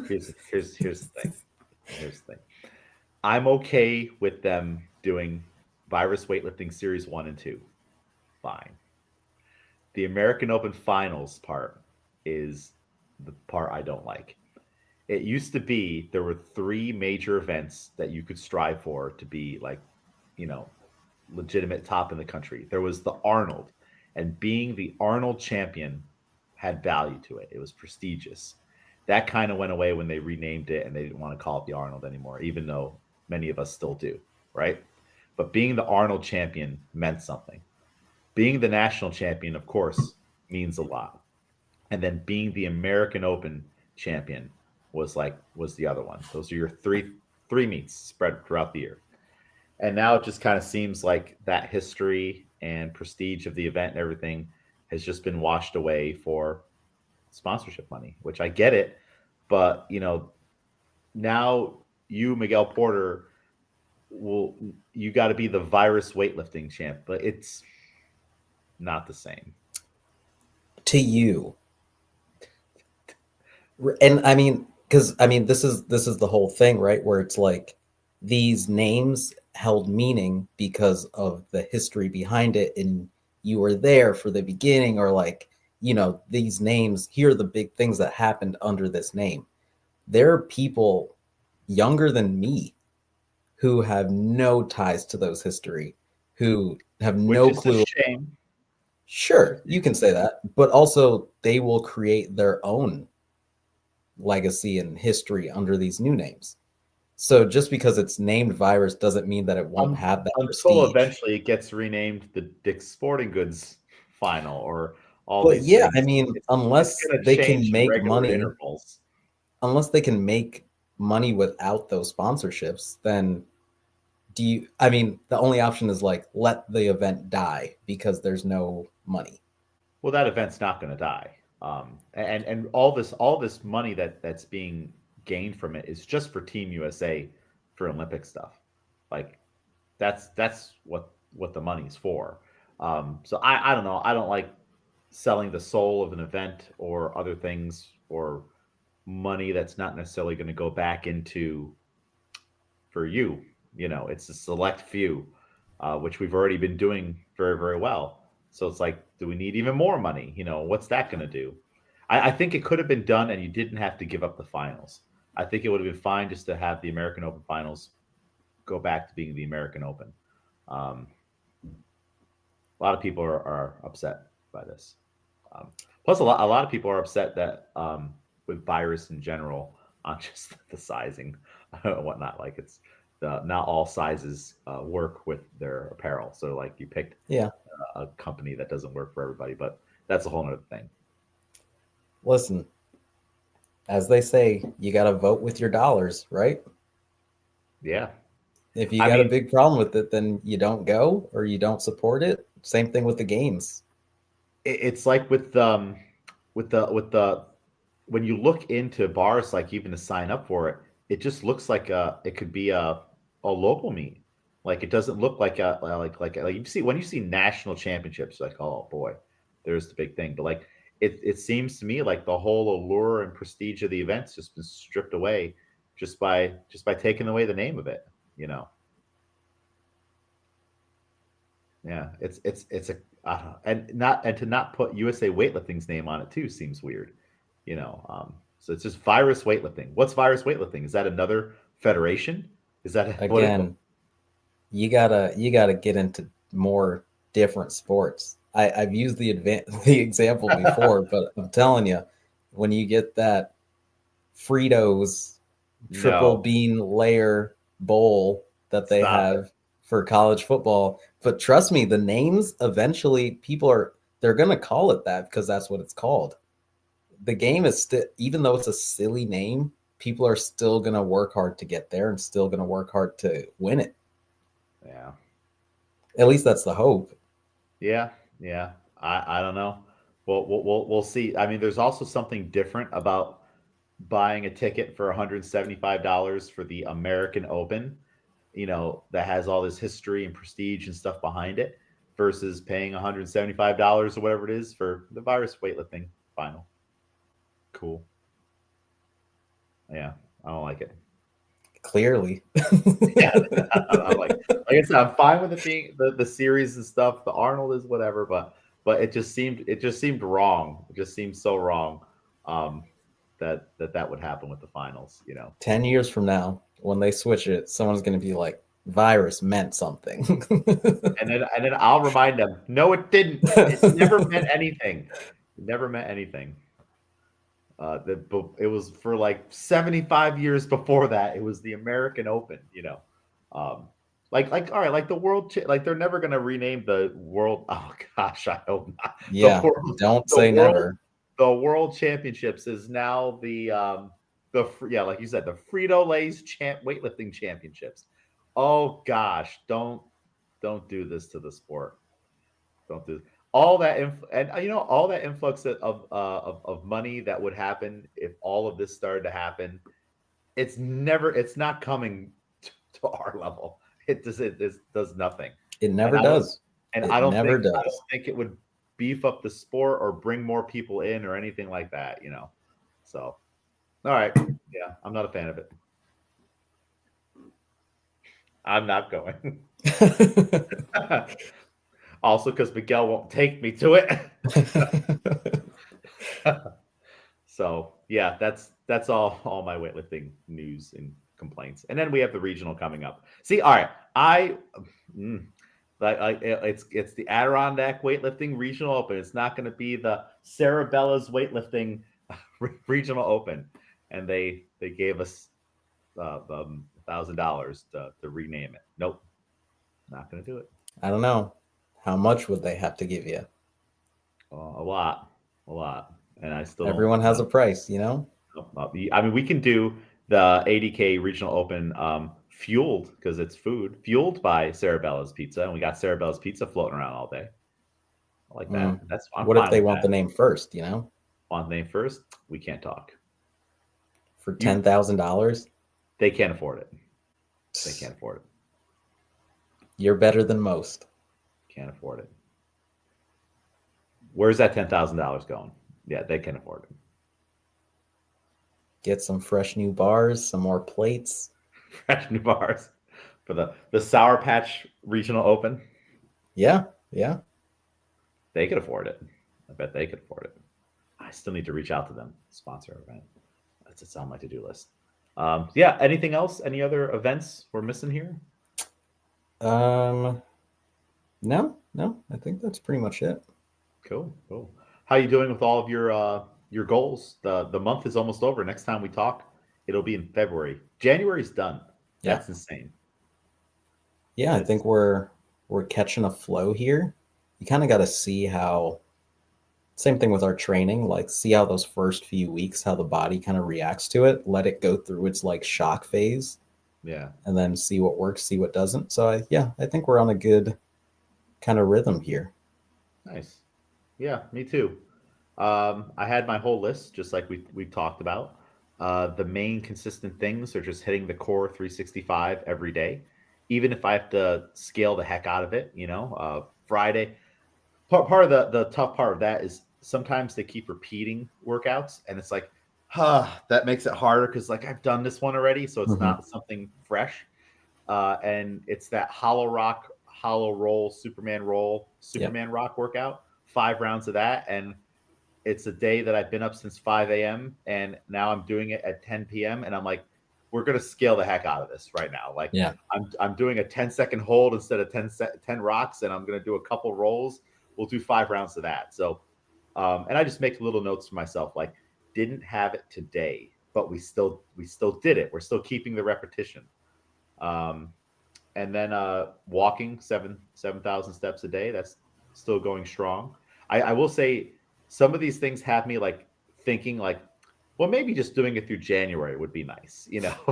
Here's the thing. Here's the thing. I'm okay with them doing Virus Weightlifting Series 1 and 2. Fine. The American Open Finals part is the part I don't like. It used to be there were 3 major events that you could strive for to be like, you know, legitimate top in the country. There was the Arnold, and being the Arnold champion had value to it. It was prestigious. That kind of went away when they renamed it and they didn't want to call it the Arnold anymore, even though many of us still do, right? But being the Arnold champion meant something. Being the national champion, of course, means a lot. And then being the American Open champion was the other one. Those are your three meets spread throughout the year. And now it just kind of seems like that history and prestige of the event and everything has just been washed away for sponsorship money, which I get it. But, now you, Miguel Porter, will you got to be the virus weightlifting champ, but it's not the same. To you. And I mean, because I mean, this is the whole thing, right? Where it's like these names held meaning because of the history behind it, and you were there for the beginning, or like, these names, here are the big things that happened under this name. There are people younger than me who have no ties to those history, who have Which no is a clue. shame. Sure, you can say that, but also they will create their own legacy and history under these new names. So just because it's named Virus doesn't mean that it won't have that Until prestige. eventually it gets renamed the Dick's Sporting Goods final or all Well, these yeah, I things. mean, It's going to change in regular intervals. unless they can make money without those sponsorships, then I mean, the only option is like let the event die because there's no money. Well, that event's not going to die. And all this money that's being gained from it is just for Team USA for Olympic stuff. Like that's what the money's for. So I don't know. I don't like selling the soul of an event or other things or money that's not necessarily going to go back into for you. You know, it's a select few, which we've already been doing very, very well. So it's like, do we need even more money? You know, what's that going to do? I think it could have been done and you didn't have to give up the finals. I think it would have been fine just to have the American Open finals go back to being the American Open. Um, a lot of people are upset by this. Plus, a lot of people are upset that with virus in general on just the sizing and whatnot. Like it's not all sizes work with their apparel. So like you picked Yeah. a company that doesn't work for everybody, but that's a whole nother thing. Listen, as they say, you got to vote with your dollars, right? Yeah. If you I got a mean, big problem with it, then you don't go or you don't support it. Same thing with the games. it's like with the when you look into bars, like even to sign up for it, it just looks like it could be a local meet. Like it doesn't look like a like you see when you see national championships, like oh boy, there's the big thing. But like it seems to me like the whole allure and prestige of the event's just been stripped away just by taking away the name of it. You know, yeah, it's a I don't know. And to not put USA Weightlifting's name on it too seems weird. You know, so it's just Virus Weightlifting. What's Virus Weightlifting? Is that another federation? Is that what it? Again, you gotta get into more different sports. I've used the example before, but I'm telling you, when you get that Fritos triple No, bean layer bowl that they stop it. have for college football. But trust me, the names eventually they're gonna call it that because that's what it's called. The game is still, even though it's a silly name, people are still gonna work hard to get there and still gonna work hard to win it. Yeah, At least that's the hope. yeah, yeah. I don't know. We'll see. I mean, there's also something different about buying a ticket for $175 for the American Open, you know, that has all this history and prestige and stuff behind it, versus paying $175 or whatever it is for the virus weightlifting final. Cool. Yeah, I don't like it. Clearly. Yeah, I'm like I said, I'm fine with it being the series and stuff. The Arnold is whatever, but it just seemed wrong. It just seemed so wrong that would happen with the finals. You know, 10 years from now, when they switch it, someone's going to be like, virus meant something. and then I'll remind them, no, it didn't. It never meant anything. It never meant anything. It was for like 75 years before that. It was the American Open. You know, um, like all right, like the like they're never gonna rename the world. Oh gosh, I hope not. The Yeah, world, don't the say world, never. the World Championships is now yeah, like you said, the Frito Lay's weightlifting championships. Oh gosh, don't do this to the sport. Don't do all that and you know all that influx of money that would happen if all of this started to happen. It's not coming to our level. It does nothing. It And never I don't does. and It never I don't does. think it would beef up the sport or bring more people in or anything like that, you know. So, all right. Yeah, I'm not a fan of it. I'm not going. Also because Miguel won't take me to it. So yeah, that's all my weightlifting news and complaints. And then we have the regional coming up. See, all right, mm, It's the Adirondack Weightlifting Regional Open. It's not going to be the Cerebella's Weightlifting Regional Open, and they gave us $1,000 to rename it. Nope, not going to do it. I don't know. How much would they have to give you? A lot, and I still Everyone has a price, you know. I mean, we can do the ADK Regional Open fueled because it's food fueled by Cerebella's Pizza, and we got Cerebella's Pizza floating around all day. I like that. I'm What if fine they with want that. the name first? You know, Want the name first? We can't talk. for $10,000, They can't afford it. They can't afford it. You're better than most. Can't afford it. Where's that $10,000 going? Yeah, they can afford it. Get some fresh new bars, some more plates. Fresh new bars for the Sour Patch Regional Open. Yeah. They could afford it. I bet they could afford it. I still need to reach out to them, sponsor an event. It's on my to-do list. Yeah. Anything else? Any other events we're missing here? No. I think that's pretty much it. Cool. How you doing with all of your goals? The month is almost over. Next time we talk, it'll be in February. January's done. That's insane. Yeah, I think we're catching a flow here. You kind of got to see how. Same thing with our training. Like, see how those first few weeks, how the body kind of reacts to it. Let it go through its like shock phase. Yeah. And then see what works, see what doesn't. So I think we're on a good kind of rhythm here. Nice. Yeah, me too. I had my whole list, just like we talked about. The main consistent things are just hitting the core 365 every day, even if I have to scale the heck out of it. Friday. Part of the tough part of that is sometimes they keep repeating workouts, and it's like, that makes it harder because like I've done this one already, so it's not something fresh. And it's that hollow roll, Superman rock workout. 5 rounds of that, and it's a day that I've been up since 5 a.m. and now I'm doing it at 10 p.m. and I'm like, we're gonna scale the heck out of this right now. Like, I'm doing a 10-second hold instead of 10 rocks, and I'm gonna do a couple rolls. We'll do 5 rounds of that. So, and I just make little notes for myself, like, didn't have it today, but we still did it. We're still keeping the repetition. And then walking 7,000 steps a day. That's still going strong. I will say some of these things have me like thinking like, well, maybe just doing it through January would be nice,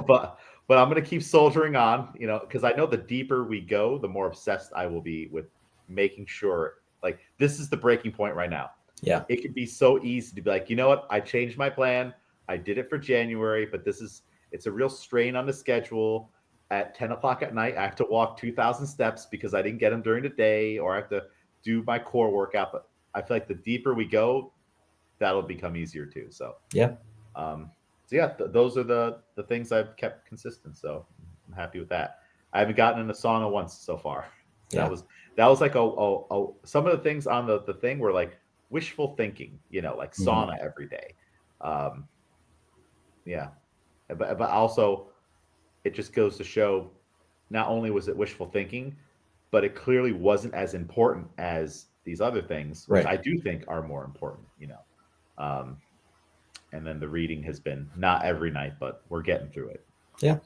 but I'm going to keep soldiering on, because I know the deeper we go, the more obsessed I will be with making sure like this is the breaking point right now. Yeah. It could be so easy to be like, you know what? I changed my plan. I did it for January, but it's a real strain on the schedule. At 10 o'clock at night, I have to walk 2,000 steps because I didn't get them during the day, or I have to do my core workout. But I feel like the deeper we go, that'll become easier too. So those are the things I've kept consistent. So I'm happy with that. I haven't gotten in a sauna once so far. That was like some of the things on the thing were like wishful thinking, like sauna every day. But also it just goes to show not only was it wishful thinking, but it clearly wasn't as important as these other things, which I do think are more important, and then the reading has been not every night, but we're getting through it. Yeah.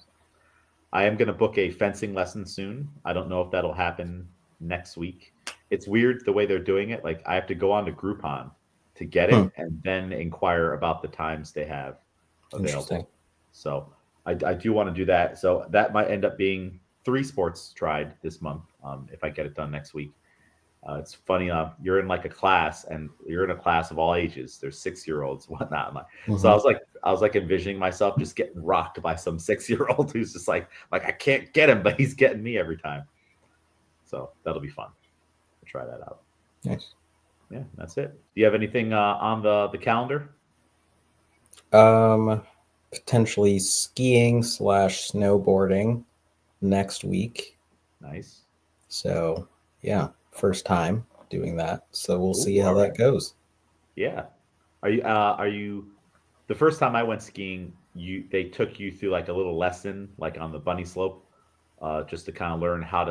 I am going to book a fencing lesson soon. I don't know if that'll happen next week. It's weird the way they're doing it. Like I have to go on to Groupon to get it and then inquire about the times they have available. So I do want to do that. So that might end up being 3 sports tried this month if I get it done next week. It's funny. You're in like a class, and you're in a class of all ages. There's 6-year-olds, whatnot. So I was like envisioning myself just getting rocked by some 6-year-old who's just like I can't get him, but he's getting me every time. So that'll be fun. I'll try that out. Nice. Yeah, that's it. Do you have anything on the calendar? Potentially skiing / snowboarding next week. Nice. So first time doing that. So we'll see how that goes. Yeah. Are you the first time I went skiing, they took you through like a little lesson like on the bunny slope, just to kind of learn how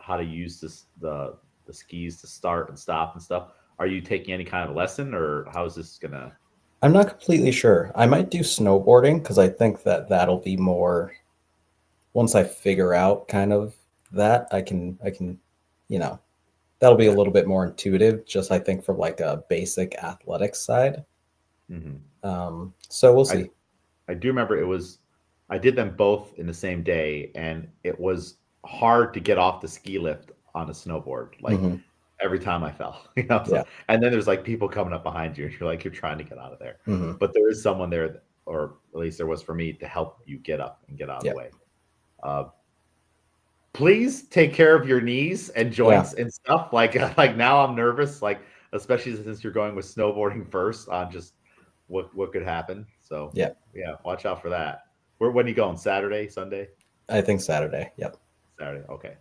how to use the skis to start and stop and stuff. Are you taking any kind of lesson, or how is this gonna? I'm not completely sure. I might do snowboarding because I think that that'll be more once I figure out kind of that I can, you know, that'll be a Okay. little bit more intuitive, just I think from like a basic athletics side. Hmm. So we'll I see. I do remember it was I did them both in the same day, and it was hard to get off the ski lift on a snowboard. Like Hmm. every time I fell, you know. Yeah. So, and then there's like people coming up behind you, and you're like you're trying to get out of there, Hmm. but there is someone there, or at least there was for me to help you get up and get out of the Yeah. way. Uh, please take care of your knees and Yeah. joints and stuff. Like like now I'm nervous, like especially since you're going with snowboarding first on just what could happen. So Yeah. yeah, watch out for that. Where when are you going? Saturday, Sunday, I think Saturday. Yep. Saturday. Okay,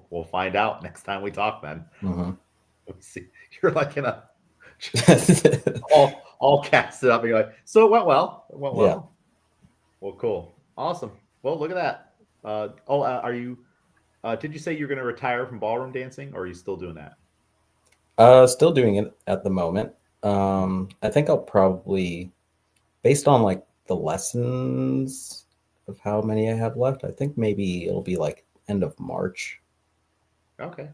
we'll find out next time we talk. Then Hmm. we'll see. You're like in a just all casted up, and you're like, so it went well. It went Yeah. well. Well, cool, awesome. Well, look at that. Are you? Did you say you're going to retire from ballroom dancing, or are you still doing that? Still doing it at the moment. Mhm. I think I'll probably, based on like the lessons of how many I have left, I think maybe it'll be like end of March. Okay.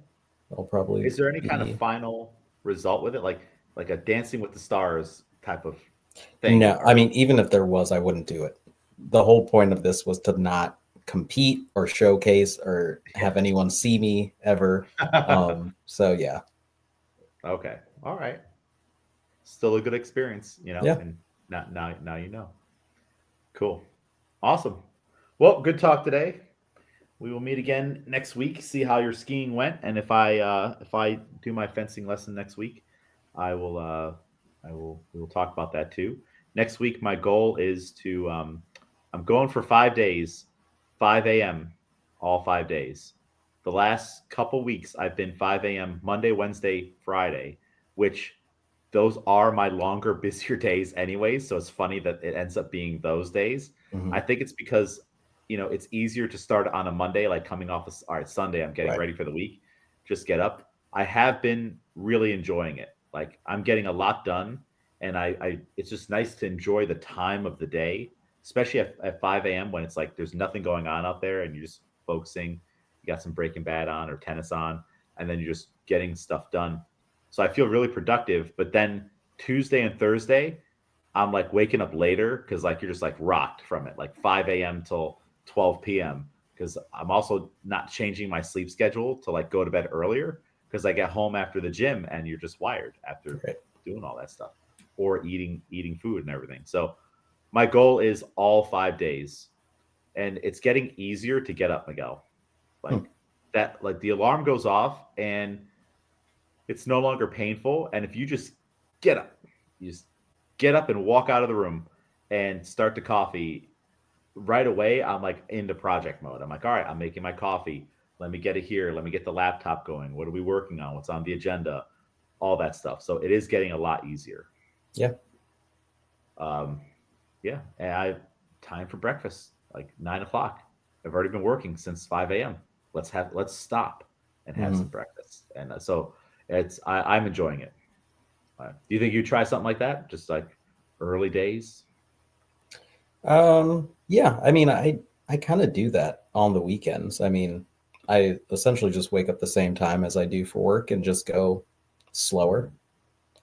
I'll probably Is there any kind of be. final result with it, like a Dancing with the Stars type of thing? No, I Or mean, even if there was, I wouldn't do it. The whole point of this was to not compete or showcase or have anyone see me ever. So yeah, okay, all right. Still a good experience, yeah. and now you know. Cool, awesome. Well, good talk today. We will meet again next week. See how your skiing went, and if I do my fencing lesson next week, I will we will talk about that too. Next week, my goal is to I'm going for 5 days, 5 a.m. all 5 days. The last couple weeks, I've been 5 a.m. Monday, Wednesday, Friday, which those are my longer, busier days anyways. So it's funny that it ends up being those days. I Hmm. think it's because it's easier to start on a Monday, like coming off of all right, Sunday, I'm getting Right. ready for the week. Just get up. I have been really enjoying it. Like I'm getting a lot done, and I it's just nice to enjoy the time of the day, especially at 5 a.m. when it's like there's nothing going on out there and you're just focusing. You got some Breaking Bad on or tennis on, and then you're just getting stuff done. So I feel really productive. But then Tuesday and Thursday, I'm like waking up later because like you're just like rocked from it, like 5 a.m. till 12 p.m. Because I'm also not changing my sleep schedule to like go to bed earlier because I get home after the gym and you're just wired after Right. doing all that stuff or eating food and everything. So my goal is all 5 days, and it's getting easier to get up, Miguel. Hmm. Like that, like the alarm goes off and it's no longer painful. And if you just get up, you just get up and walk out of the room and start the coffee right away. I'm like into project mode. I'm like, all right, I'm making my coffee. Let me get it here. Let me get the laptop going. What are we working on? What's on the agenda? All that stuff. So it is getting a lot easier. Yeah. Um, yeah. And I time for breakfast, like 9 o'clock. I've already been working since 5 a.m. Let's stop and have some Hmm. breakfast. And so I'm enjoying it. Do you think you try something like that? Just like early days? Yeah. I mean, I kind of do that on the weekends. I mean, I essentially just wake up the same time as I do for work and just go slower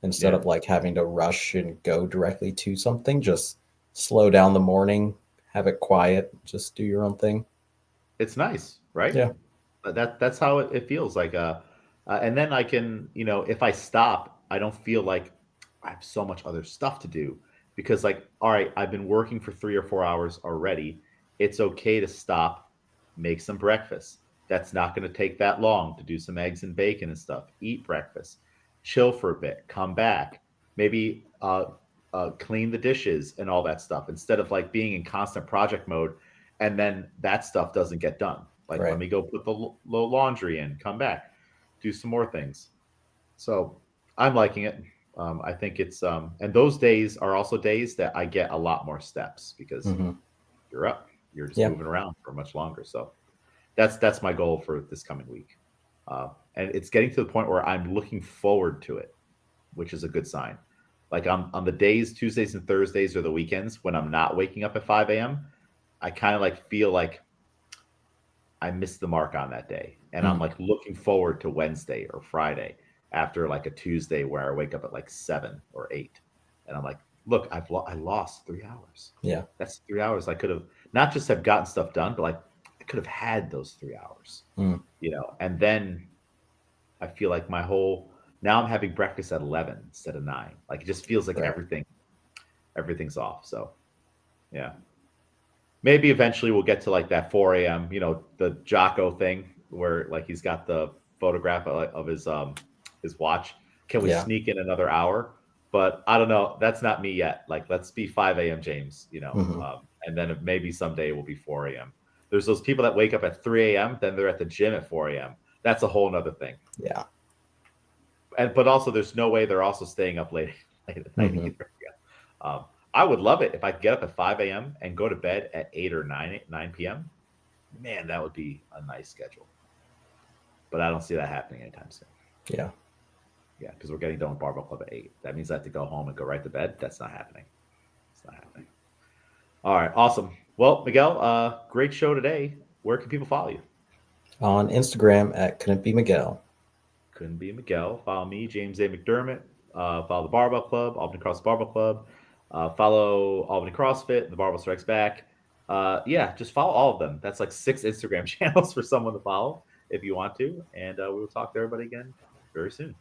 instead Yeah. of like having to rush and go directly to something. Just slow down the morning, have it quiet, just do your own thing. It's nice, right? Yeah. That's how it feels like. And then I can, if I stop, I don't feel like I have so much other stuff to do because, like, all right, I've been working for 3 or 4 hours already. It's okay to stop, make some breakfast. That's not going to take that long to do some eggs and bacon and stuff. Eat breakfast, chill for a bit, come back, maybe clean the dishes and all that stuff instead of like being in constant project mode, and then that stuff doesn't get done. Like, let Right. me go put the low laundry in, come back, do some more things. So I'm liking it. I think and those days are also days that I get a lot more steps because Hmm. you're up, you're just Yeah. moving around for much longer. So That's my goal for this coming week. And it's getting to the point where I'm looking forward to it, which is a good sign. Like on the days, Tuesdays and Thursdays or the weekends when I'm not waking up at 5 a.m., I kind of like feel like I missed the mark on that day. And I'm like looking forward to Wednesday or Friday after like a Tuesday where I wake up at like 7 or 8. And I'm like, look, I lost 3 hours. Yeah. That's 3 hours I could have not just have gotten stuff done, but like I could have had those 3 hours, and then I feel like now I'm having breakfast at 11 instead of 9. Like it just feels like Right. everything's off. So yeah. Maybe eventually we'll get to like that 4 a.m., the Jocko thing where like he's got the photograph of his watch. Can we sneak in another hour? But I don't know. That's not me yet. Like, let's be 5 a.m. James, and then maybe someday it will be 4 a.m. There's those people that wake up at 3 a.m., then they're at the gym at 4 a.m. That's a whole nother thing. Yeah. But also there's no way they're also staying up late at night either. Yeah. I would love it if I could get up at 5 a.m. and go to bed at 8 or 9 p.m. Man, that would be a nice schedule. But I don't see that happening anytime soon. Yeah. Yeah, because we're getting done with Barbell Club at 8. That means I have to go home and go right to bed. That's not happening. It's not happening. All right, awesome. Well, Miguel, great show today. Where can people follow you? On Instagram at Couldn't Be Miguel. Couldn't Be Miguel. Follow me, James A. McDermott. Follow the Barbell Club, Albany CrossFit Barbell Club. Follow Albany CrossFit, the Barbell Strikes Back. Just follow all of them. That's like 6 Instagram channels for someone to follow if you want to. And we will talk to everybody again very soon.